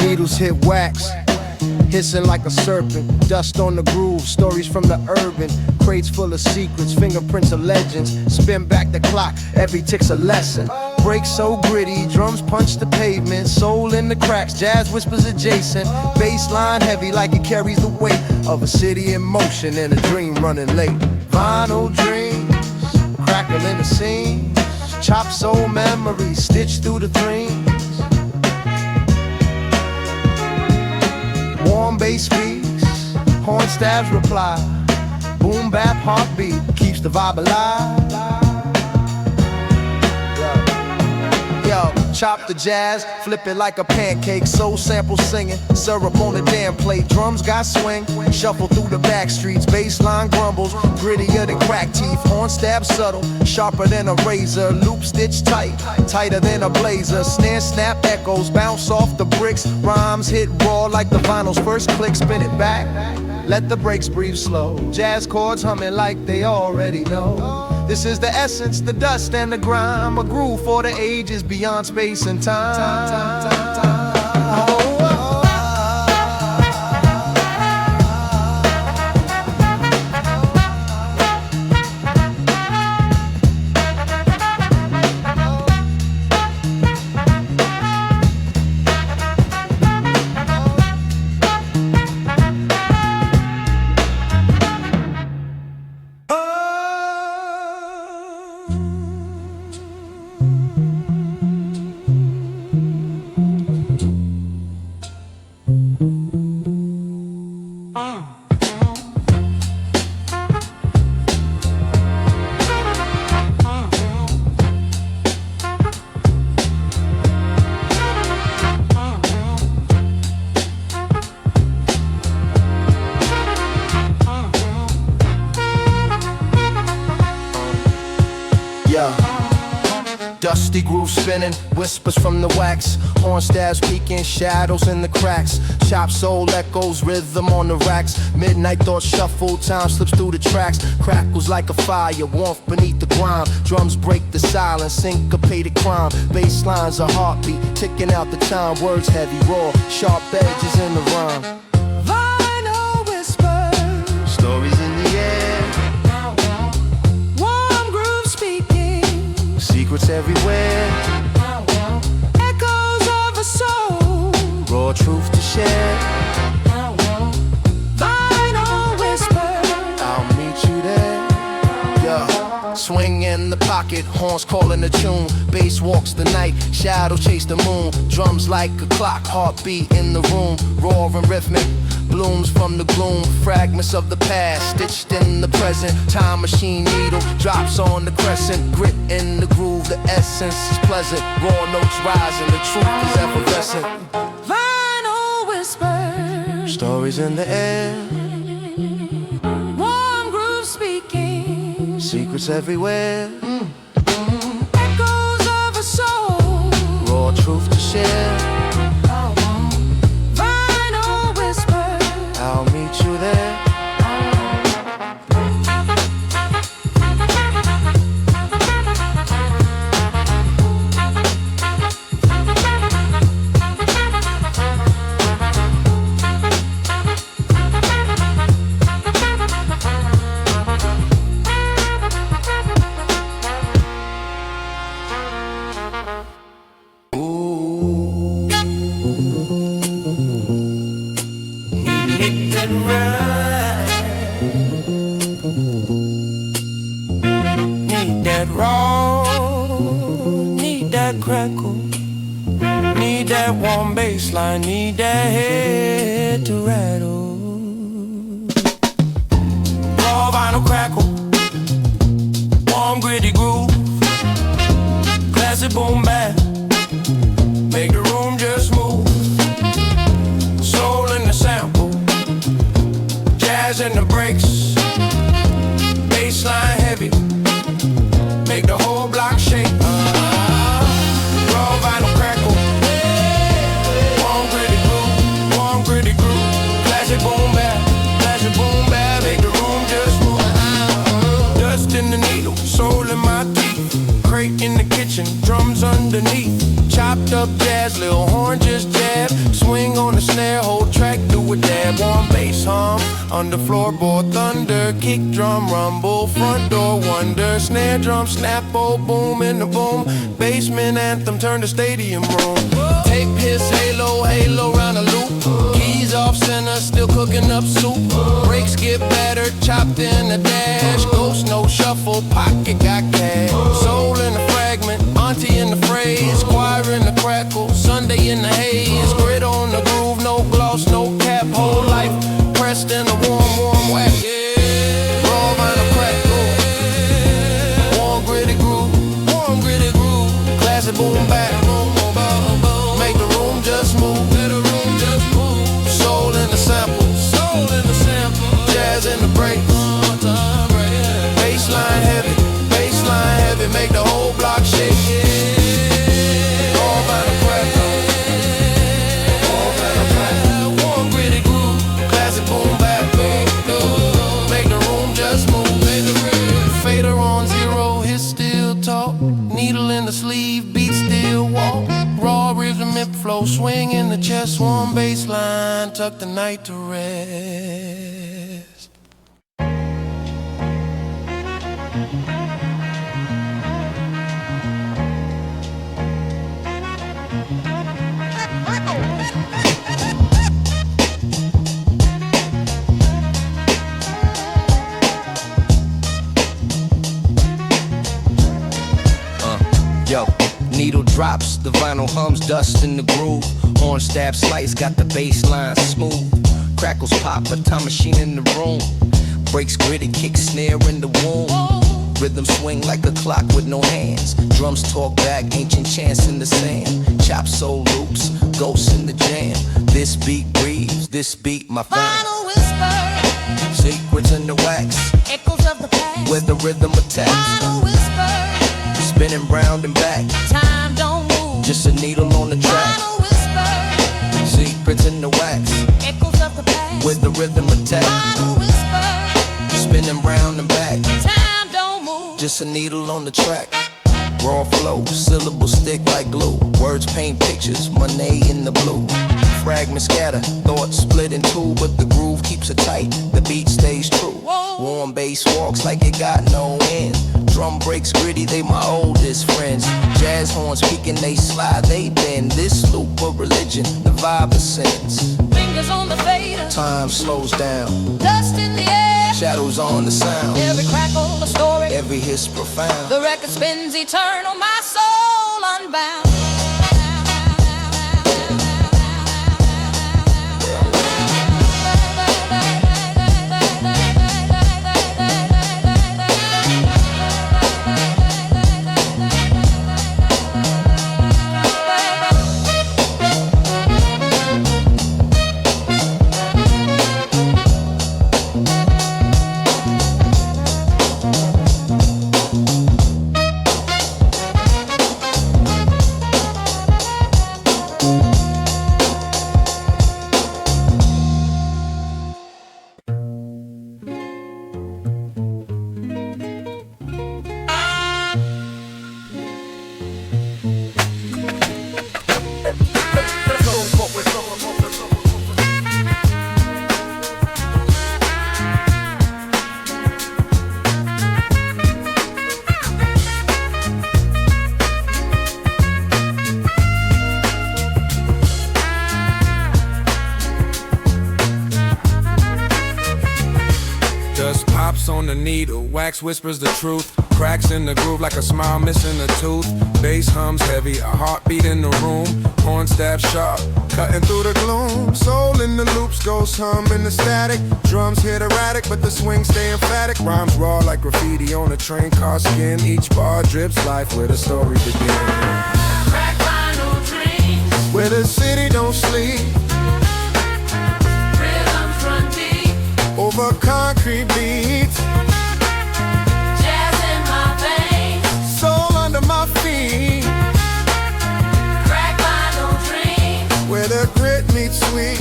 Needles hit wax, hissing like a serpent. Dust on the groove, stories from the urban. Crates full of secrets, fingerprints of legends. Spin back the clock, every tick's a lesson. Breaks so gritty, drums punch the pavement. Soul in the cracks, jazz whispers adjacent. Bass line heavy like it carries the weight of a city in motion and a dream running late. Vinyl dreams, crackle in the seams. Chop soul memories, stitched through the dreams. Warm bass speaks, horn stabs reply. Boom bap heartbeat keeps the vibe alive. Yo, chop the jazz, flip it like a pancake. Soul sample singing, syrup on the damn plate. Drums got swing, shuffle through the back streets. Bassline grumbles, grittier than crack teeth. Horn stab subtle, sharper than a razor. Loop stitch tight, tighter than a blazer. Snare snap echoes, bounce off the bricks. Rhymes hit raw like the vinyl's first click. Spin it back, let the brakes breathe slow. Jazz chords humming like they already know. This is the essence, the dust and the grime. A groove for the ages beyond space and time. Dusty groove spinning, whispers from the wax. Horn stabs peeking, shadows in the cracks. Chop soul echoes, rhythm on the racks. Midnight thoughts shuffle, time slips through the tracks. Crackles like a fire, warmth beneath the grime. Drums break the silence, syncopated crime. Bass lines a heartbeat, ticking out the time. Words heavy, raw, sharp edges in the rhyme. Vinyl whispers, Stories in the air, warm groove speaking, secrets everywhere. echoes of a soul. Raw truth to share. Vinyl whispers, I'll meet you there. Yeah. Swing in the pocket, horns calling the tune. Bass walks the night, shadows chase the moon. Drums like a clock, heartbeat in the room. Raw and rhythmic, blooms from the gloom. Fragments of the past, stitched in the present. Time machine needle, drops on the crescent. Grit in the groove, the essence is pleasant. Raw notes rising, the truth is effervescent. vinyl whispers, Stories in the air, warm groove speaking, secrets everywhere. echoes of a soul. Raw truth to share. Vinyl whispers, I'll meet you there. Need that raw, need that crackle, need that warm bass line, need that head to rattle. Raw vinyl crackle, warm gritty groove, classic boom bap, make the room just move. Soul in the sample, jazz in the breaks, bass line heavy, make the whole block shake. Raw vinyl crackle, warm gritty groove, classic boom bap, make the room just move. Dust in the needle, soul in my teeth, crate in the kitchen, drums underneath. Chopped up jazz, little horn just jab, swing on the snare, whole track do a dab. Warm bass hum, under floorboard thunder, kick drum rumble, front door wonder, snare drum snap, oh boom in the boom, basement anthem turn the stadium room. Tape his halo round the loop, keys off center, still cooking up soup. Brakes get battered, chopped in the dash, ghost no shuffle, pocket got cash. Soul in the fragment, auntie in the phrase, choir in the crackle, Sunday in the haze. Grit on the groove, no gloss, no cap, whole life pressed in a warm wax. Raw vinyl crackle, warm gritty groove, classic boom bap, make the room just move. Soul in the sample, jazz in the breaks, bass line heavy, make the whole block shake. Raw vinyl crackle, warm gritty groove, classic boom bap, make the room just move. Fader on zero, hit still talk, needle in the sleeve, beat still walk. Raw rhythmic flow, swing in the chest, warm bass line, tuck the night to rest. Yo, needle drops, the vinyl hums, dust in the groove. Horn stab slice, got the bass line smooth. Crackles pop, a time machine in the room. Breaks gritty, kick snare in the womb. Rhythm swing like a clock with no hands. Drums talk back, ancient chants in the sand. Chop soul loops, ghosts in the jam. This beat breathes, this beat my fan. Final whisper, Secrets in the wax, echoes of the past. where the rhythm attacks. Final whisper, spinning round and back. Time don't move, Just a needle on the track. final whisper, Secrets in the wax, echoes of the past. with the rhythm attack. Final whisper, Spinning round and back. time don't move. Just a needle on the track. Raw flow, syllables stick like glue. Words paint pictures, money in the blue. Fragments scatter, thoughts split in two, but the groove keeps it tight, the beat stays true. Warm bass walks like it got no end. Drum breaks gritty, they my oldest friends. Jazz horns peaking, they slide, they bend. This loop of religion, the vibe ascends. Fingers on the fader, Time slows down, dust in the air. shadows on the sound. Every crackle a story, Every hiss profound. the record spins eternal, my soul unbound. Dust pops on the needle, wax whispers the truth. Cracks in the groove like a smile missing a tooth. Bass hums heavy, a heartbeat in the room. Horn stab sharp, cutting through the gloom. Soul in the loops, ghost hum in the static. Drums hit erratic, but the swing stay emphatic. Rhymes raw like graffiti on a train car skin. Each bar drips life where the story begins. Crack vinyl dreams, Where the city don't sleep. rhythms run deep, Over concrete beats. jazz in my veins. Soul under my feet. Crack vinyl dreams, Where the grit meets sweet.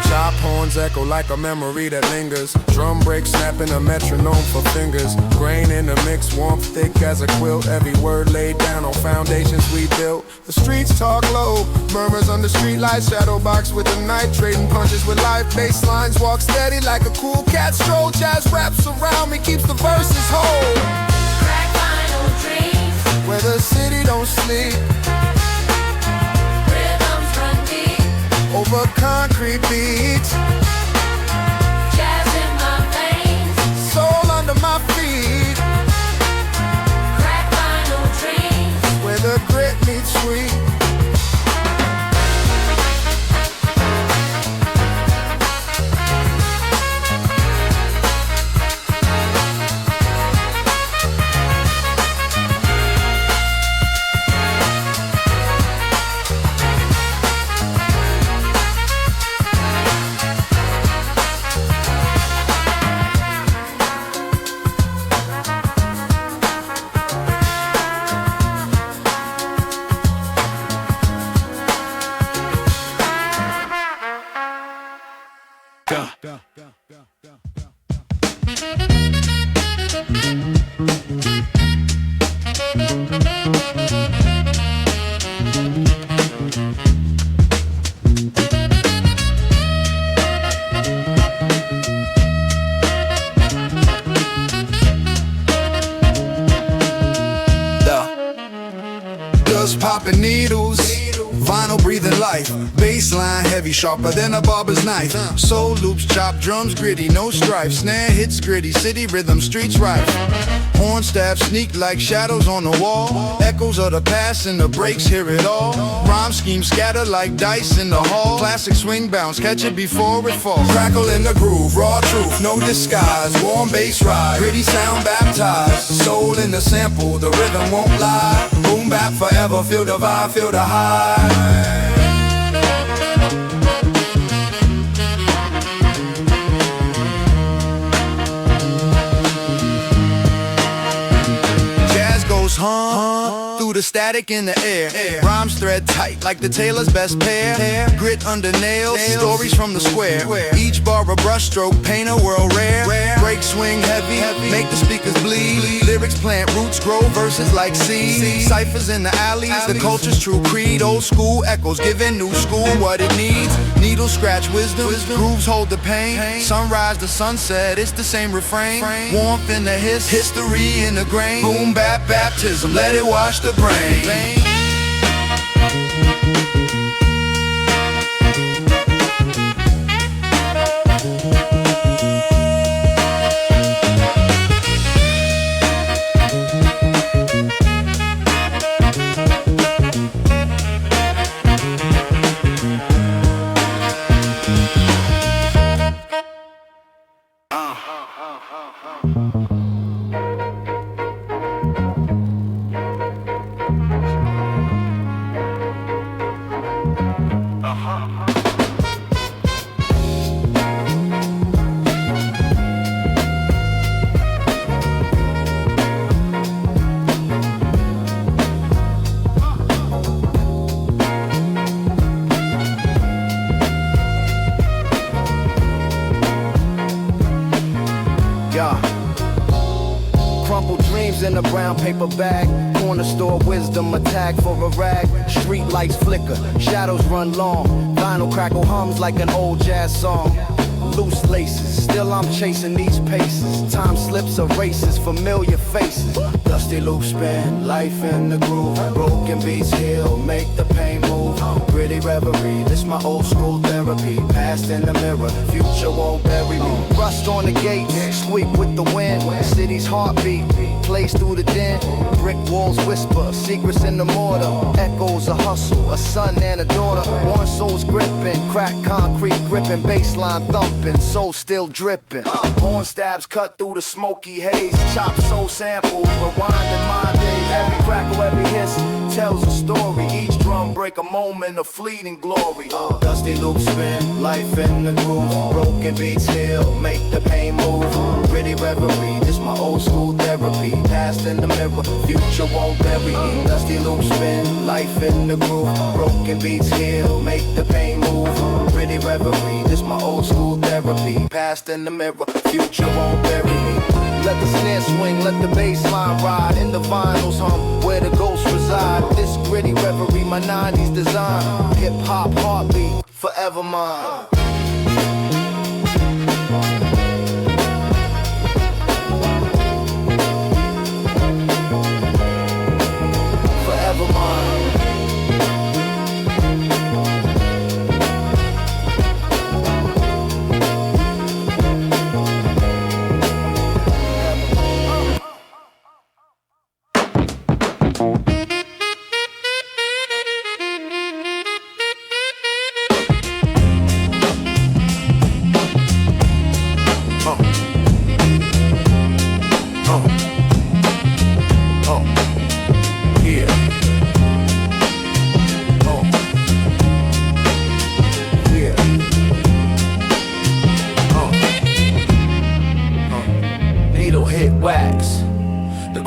Chop horns echo like a memory that lingers. Drum break snapping a metronome for fingers. Grain in the mix, warmth thick as a quilt. Every word laid down on foundations we built. The streets talk low, murmurs under streetlights. Shadow box with the night, trading punches with life. Bass lines walk steady like a cool cat stroll. Jazz wraps around me, keeps the verses whole. crack vinyl dreams, Where the city don't sleep. rhythms run deep, Over concrete beats. jazz in my veins. Soul under my feet. Crack vinyl dreams, Where the grit meets sweet. Dust popping needles, vinyl breathing life. Bassline heavy, sharper than a barber's knife. Soul loops, chop drums gritty, no strife. Snare hits gritty, city rhythm, streets rife. Horn stabs sneak like shadows on the wall. Echoes of the past and the breaks hear it all. Rhyme schemes scatter like dice in the hall. Classic swing bounce, catch it before it falls. Crackle in the groove, raw truth, no disguise. Warm bass ride, gritty sound baptized. Soul in the sample, the rhythm won't lie. Boom bap forever, feel the vibe, feel the high. to the static in the air. Rhymes thread tight like the tailor's best pair. Grit under nails, stories from the square. Each bar a brushstroke, paint a world rare. Break swing heavy, make the speakers bleed. Lyrics plant roots, grow verses like seeds. Ciphers in the alleys, the culture's true creed. Old school echoes giving new school what it needs. Needles scratch wisdom, grooves hold the pain. Sunrise to sunset, it's the same refrain. Warmth in the history in the grain. Boom bap baptism, let it wash the brain. Crumpled dreams in a brown paper bag. Corner store wisdom, a tag for a rag. Street lights flicker, shadows run long. Vinyl crackle hums like an old jazz song. Loose laces, still I'm chasing these paces. Time slips, erases, familiar faces. Dusty loop spin, life in the groove. Broken beats heal, make the pain move. Gritty reverie, this my old school therapy. Past in the mirror, future won't bury me. Rust on the gate, squeak with the wind. City's heartbeat, plays through the den. Brick walls whisper, secrets in the mortar. Echoes a hustle, a son and a daughter. One soul's gripping, crack concrete gripping. Baseline thumping, soul still dripping. Horn stabs cut through the smoky haze. Chop soul samples, rewinding my days. Every crackle, every hiss tells a story. Each drum break a moment of fleeting glory. Dusty loop spin, life in the groove. Broken beats heal, make the pain move. Gritty reverie, this my old school therapy. Past in the mirror, future won't bury me. Dusty loop spin, life in the groove. Broken beats heal, make the pain move. Gritty reverie, this my old school therapy. Past in the mirror, future won't bury me. Let the snare swing, let the bass line ride. In the vinyls hum, where the ghosts reside. This gritty reverie, my 90s design. Hip-hop heartbeat, forever mine. Forever mine.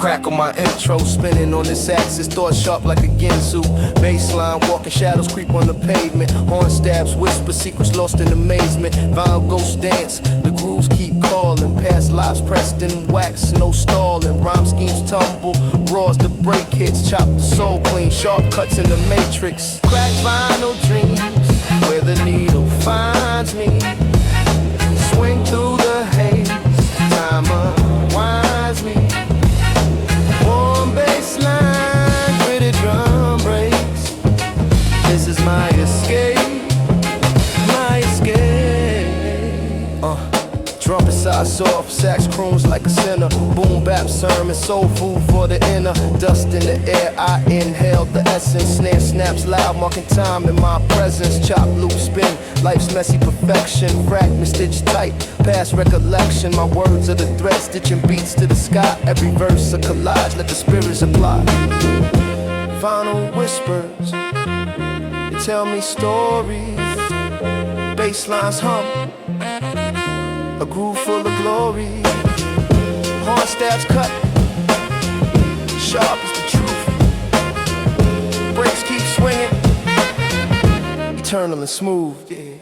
Crack on my intro, spinning on this axis, thought sharp like a Ginsu. Baseline, walking shadows creep on the pavement. Horn stabs, whisper secrets lost in amazement. Vinyl ghosts dance, the grooves keep calling. Past lives pressed in wax, no stalling. Rhyme schemes tumble, roars the break hits. Chop the soul clean, sharp cuts in the matrix. Crack vinyl dreams, where the needle finds me. Swing through the haze, time unwinds me. Baseline, pretty drum breaks. This is my escape, my escape. Trumpet side soft, sax croons like a sinner. Boom bap sermon, soul food for the inner. Dust in the air, I inhale the essence. Snare snaps loud, marking time in my presence. Chop, loop, spin, life's messy perfection. Fragment stitched tight, past recollection. My words are the thread, stitching beats to the sky. Every verse a collage, let the spirits apply. Final whispers, they tell me stories. Basslines hum, a groove full of glory. Horn stabs cut, sharp as the truth. eternal and smooth. Yeah.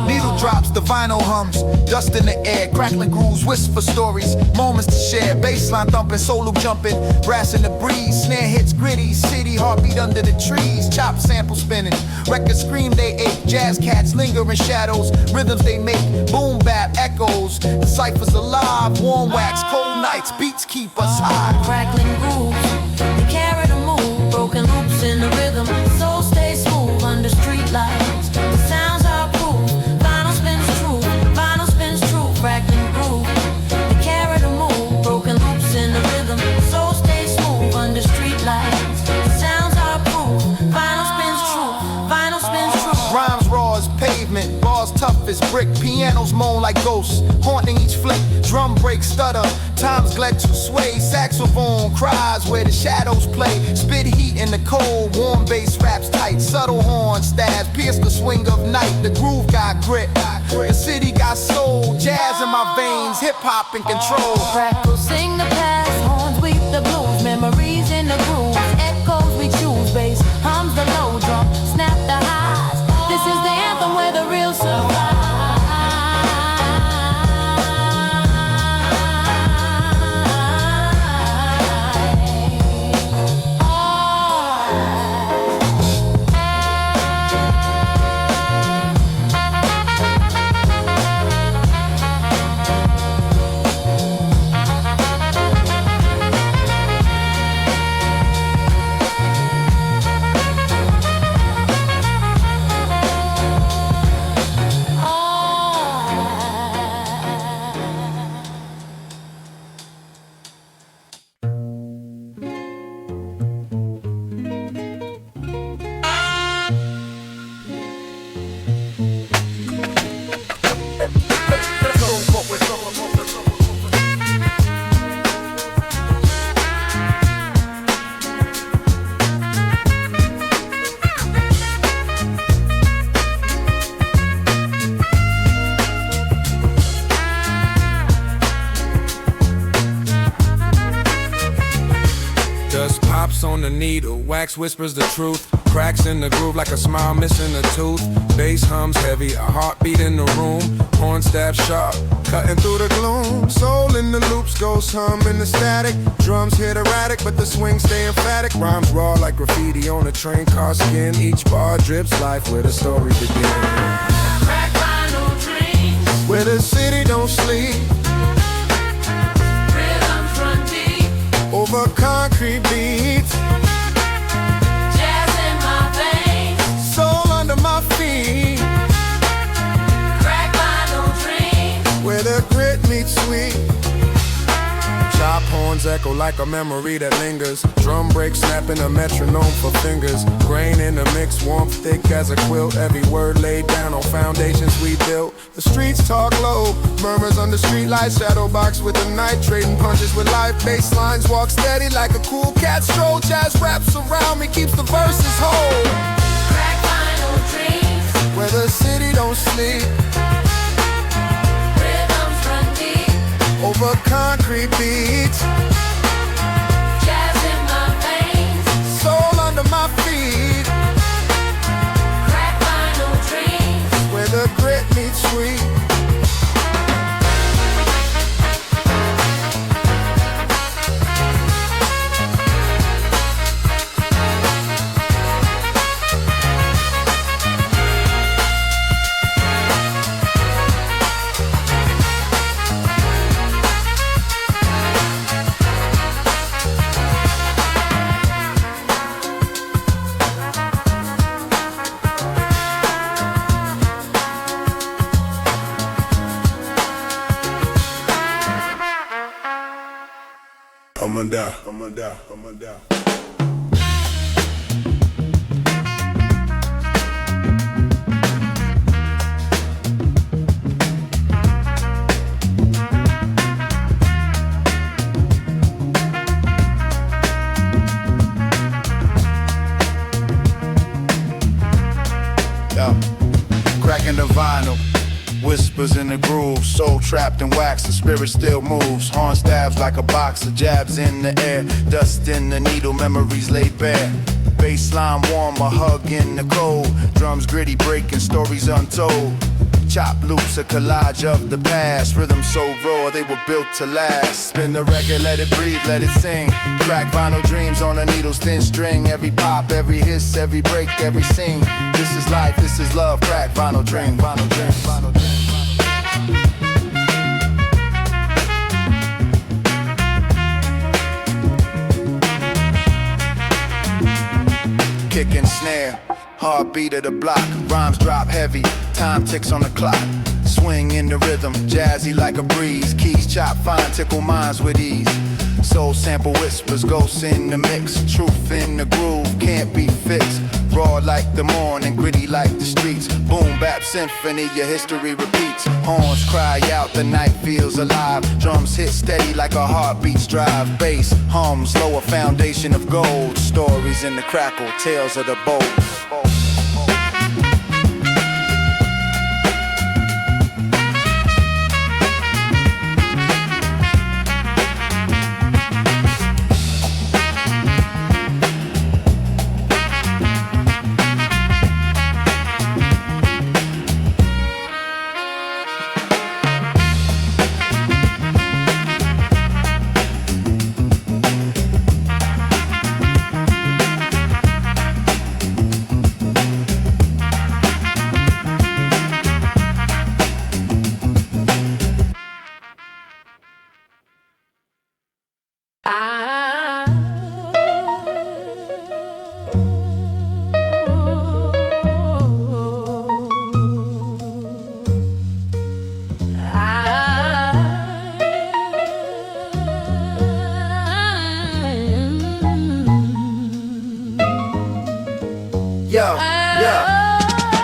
Needle drops, the vinyl hums, dust in the air, crackling grooves, whisper stories, moments to share, bassline thumping, soul loop jumping, brass in the breeze, snare hits gritty, city heartbeat under the trees, chop sample spinning, records scream they ache, jazz cats linger in shadows, rhythms they make, boom bap echoes, the ciphers alive, warm wax, cold nights, beats keep us high. Crackling grooves, they carry the mood, broken loops in the rhythm, soul stays smooth under street lights. The sounds are proof, vinyl spins true, crackling groove. They carry the mood, broken loops in the rhythm, soul stays smooth under street lights. The sounds are proof, vinyl spins true. Rhymes raw as pavement, bars tough as brick, pianos moan like ghosts, haunting each flick, drum break stutter, times glad to sway, saxophone cries where the shadows play, spit heat in the cold, warm bass raps tight, subtle horn stabs, pierce the swing of night, the groove got grit, the city got soul, jazz in my veins, hip-hop in control. Crackles sing the past, horns weep the blues, memories in the grooves, echoes we choose, bass hums the low drum, snap the highs. This is the anthem where the real survive. On the needle, wax whispers the truth, cracks in the groove like a smile missing a tooth, bass hums heavy, a heartbeat in the room, horn stab sharp, cutting through the gloom, soul in the loops, ghost hum in the static, drums hit erratic but the swing stay emphatic, rhymes raw like graffiti on a train car skin, each bar drips life where the story begins. Crack vinyl dreams, Where the city don't sleep, rhythms run deep, over concrete beats, jazz in my veins, soul under my feet, crack vinyl dreams. where the grit meets sweet. Chop horns echo like a memory that lingers, drum break snapping a metronome for fingers, grain in the mix, warmth thick as a quilt, every word laid down on foundations we built. The streets talk low, murmurs under streetlights, shadow box with the night, trading punches with life, bass lines walk steady like a cool cat stroll, jazz wraps around me, keeps the verses whole. Crack vinyl dreams, Where the city don't sleep, rhythms run deep, over concrete beats, jazz in my veins, soul under my feet, crack vinyl dreams. where the grit meets sweet. die. Cracking the vinyl, whispers in the groove, soul trapped in wax, the spirit still moves. Horn stabs like a boxer, jabs in the air, dust in the needle, memories laid bare. Baseline warm, a hug in the cold, drums gritty, breaking stories untold. Chop loops, a collage of the past, rhythm so raw they were built to last. Spin the record, let it breathe, let it sing. Crack vinyl dreams on a needle's thin string. Every pop, every hiss, every break, every scene. This is life, this is love. Crack vinyl dream, vinyl dream, vinyl dream. Kick and snare, heartbeat of the block. Rhymes drop heavy, time ticks on the clock. Swing in the rhythm, jazzy like a breeze. Keys chop fine, tickle minds with ease. Soul sample whispers, ghosts in the mix. Truth in the groove, can't be fixed. Raw like the morning, gritty like the streets. Boom bap symphony, your history repeats. Horns cry out, the night feels alive. Drums hit steady like a heartbeat's drive. Bass hums, lower foundation of gold. Stories in the crackle, tales of the bold.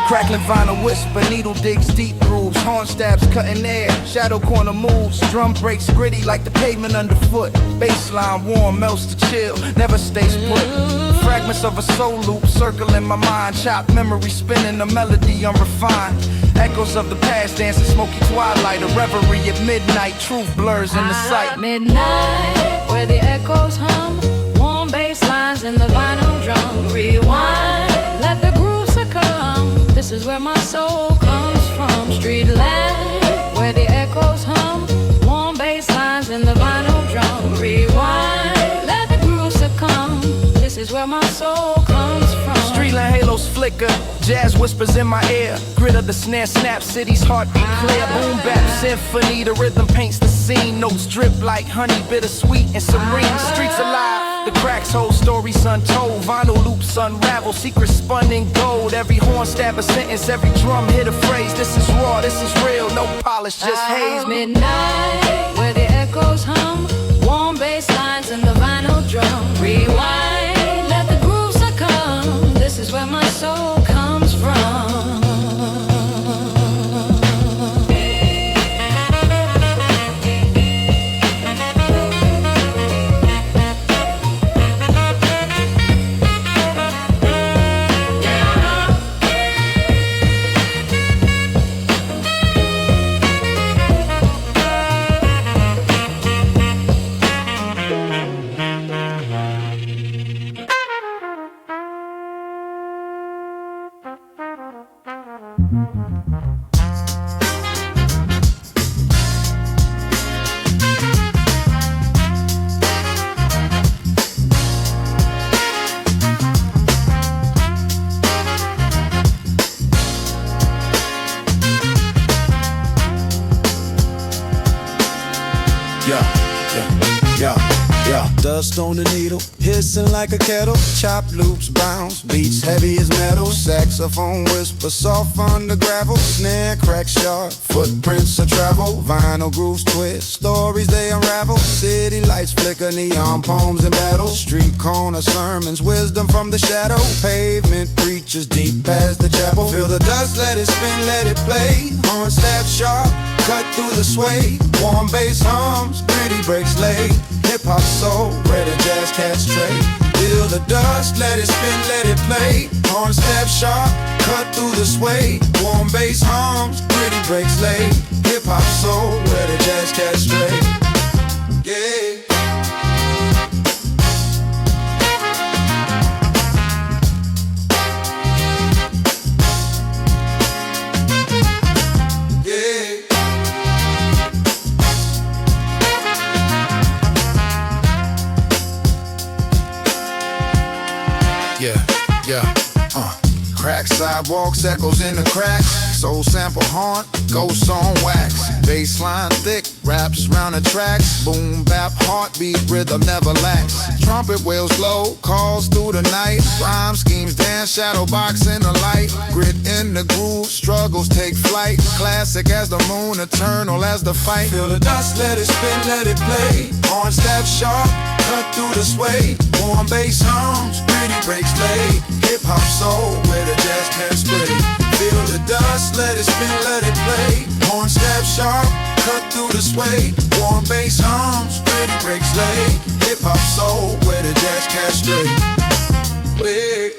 Crackling vinyl whisper, needle digs deep grooves. Horn stabs cutting air, shadow corner moves. Drum breaks gritty like the pavement underfoot. Baseline warm, melts to chill, never stays put. Fragments of a soul loop circle in my mind. Chop memory spinning, a melody unrefined. Echoes of the past dancing smoky twilight. A reverie at midnight, truth blurs in the sight. Midnight, where the echoes hum. Warm bass lines in the vinyl drum. Rewind, let the groove succumb. This is where my soul comes from. Street land, where the echoes hum. Warm bass lines in the vinyl drum. Rewind, let the groove succumb. This is where my soul comes from. Streetland halos flicker, jazz whispers in my ear. Grit of the snare snap, city's heartbeat clear. Boom bap symphony, the rhythm paints the scene. Notes drip like honey, bittersweet and serene. Streets alive, the cracks hold stories untold. Vinyl loops unravel, secrets spun in gold. Every horn stab a sentence, every drum hit a phrase. This is raw, this is real, no polish, just haze. Midnight, where the echoes hum. Warm bass lines in the vinyl drum. Rewind, let the groove succumb. This is where my soul comes from. Dust on the needle, hit glisten like a kettle. Chop loops, bounce, beats heavy as metal. Saxophone whisper soft on the gravel. Snare crack sharp, footprints of travel. Vinyl grooves twist, stories they unravel. City lights flicker, neon poems and battles. Street corner sermons, wisdom from the shadow. Pavement preachers deep past the chapel. Feel the dust, let it spin, let it play. Horn stab sharp, cut through the sway. Warm bass hums, gritty breaks late. Hip-hop soul, where the jazz cats trade. Feel the dust, let it spin, let it play. Horn stab sharp, cut through the sway. Warm bass hums, gritty breaks late. Hip-hop soul, where the jazz cats trade. Yeah. Crack sidewalks, echoes in the cracks. Soul sample haunt, ghosts on wax. Bassline thick, raps round the tracks. Boom bap, heartbeat, rhythm never lacks. Trumpet wails glow, calls through the night. Rhyme schemes dance, shadow box in the light. Grit in the groove, struggles take flight. Classic as the moon, eternal as the fight. Feel the dust, let it spin, let it play. Horn stab sharp, cut through the sway. Warm bass hums, gritty breaks late. Hip-hop soul, where the jazz cats play. Feel the dust, let it spin, let it play. Horn stab sharp, cut through the sway. Warm bass hums, gritty breaks late. Hip-hop soul, where the jazz cats stray. Wait.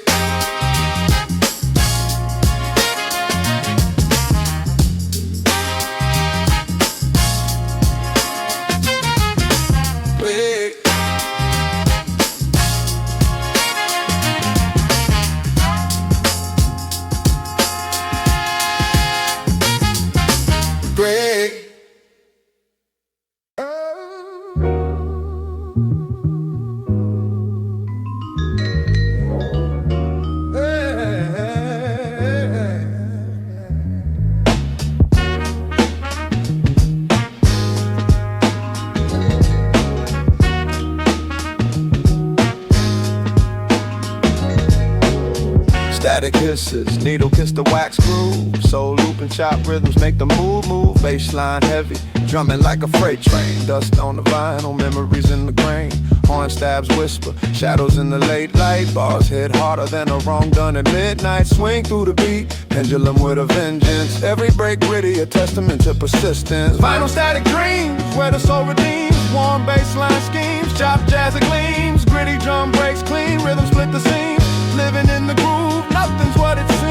Static hisses, needle kiss the wax groove. Soul loop and chop rhythms make the move. Bassline heavy, drumming like a freight train. Dust on the vinyl, memories in the grain. Horn stabs whisper, shadows in the late light. Bars hit harder than a wrong done at midnight. Swing through the beat, pendulum with a vengeance. Every break gritty, a testament to persistence. Vinyl static dreams, where the soul redeems. Warm bassline schemes, chop jazz and gleams. Gritty drum breaks clean, rhythm split the seams. Living in the groove, nothing's what it seems.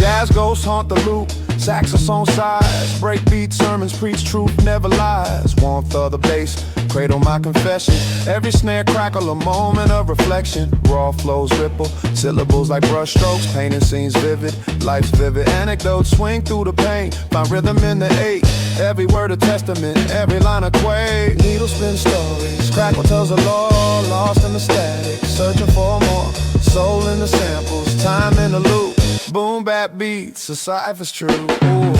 Jazz ghosts haunt the loop, saxophone sighs. Break beat sermons preach truth never lies. Warmth of the bass, cradle my confession. Every snare crackle a moment of reflection. Raw flows ripple, syllables like brush strokes. Painting scenes vivid, life's vivid anecdotes. Swing through the pain, find rhythm in the eight. Every word a testament, every line a quake. Needle spin stories, crackle tells a lore. Lost in the static, searching for more. Soul in the samples, time in the loop. Boom bap beats, a cipher's true. Ooh.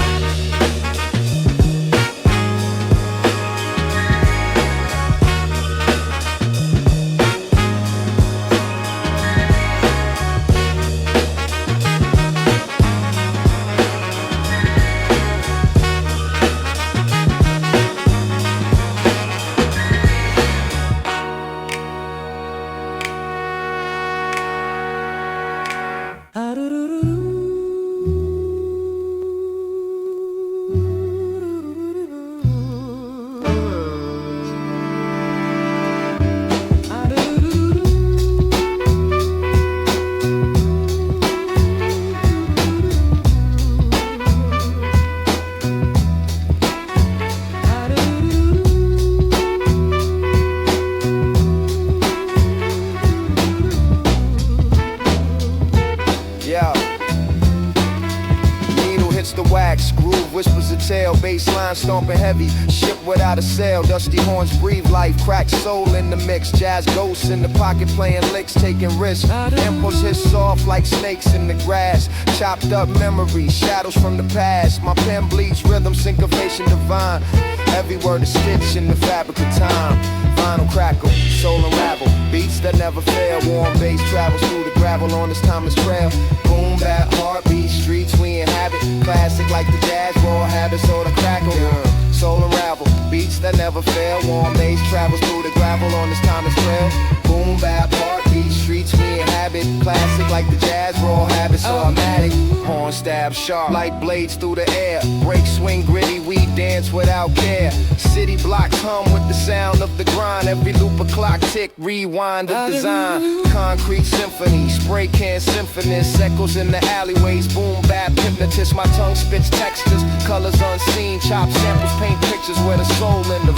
tail, baseline stomping heavy, ship without a sail, dusty horns breathe life, cracked soul in the mix, jazz ghosts in the pocket playing licks, taking risks, impulse hits soft like snakes in the grass, chopped up memories, shadows from the past, my pen bleeds rhythm, syncopation divine, every word is stitched in the fabric of time, vinyl crackle, soul unravel, beats that never fail, warm bass travels through the gravel on this timeless trail, boom bap, heartbeat, streets we inhabit, classic like the jazz, raw habits, or the crackle, soul unravel, beats that never fail, warm bass travels through the gravel on this timeless trail, boom bap, heartbeat, streets we inhabit, classic like the jazz, raw habits, automatic, horn stab sharp, like blades through the air, break swing gritty, we dance without care, city blocks hum with the sound of the grind, every loop a clock tick, rewind the design, concrete symphony, spray can symphonist, echoes in the alleyways, boom bap, hypnotist, my tongue spits textures, colors unseen, chop samples, paint pictures where the soul in the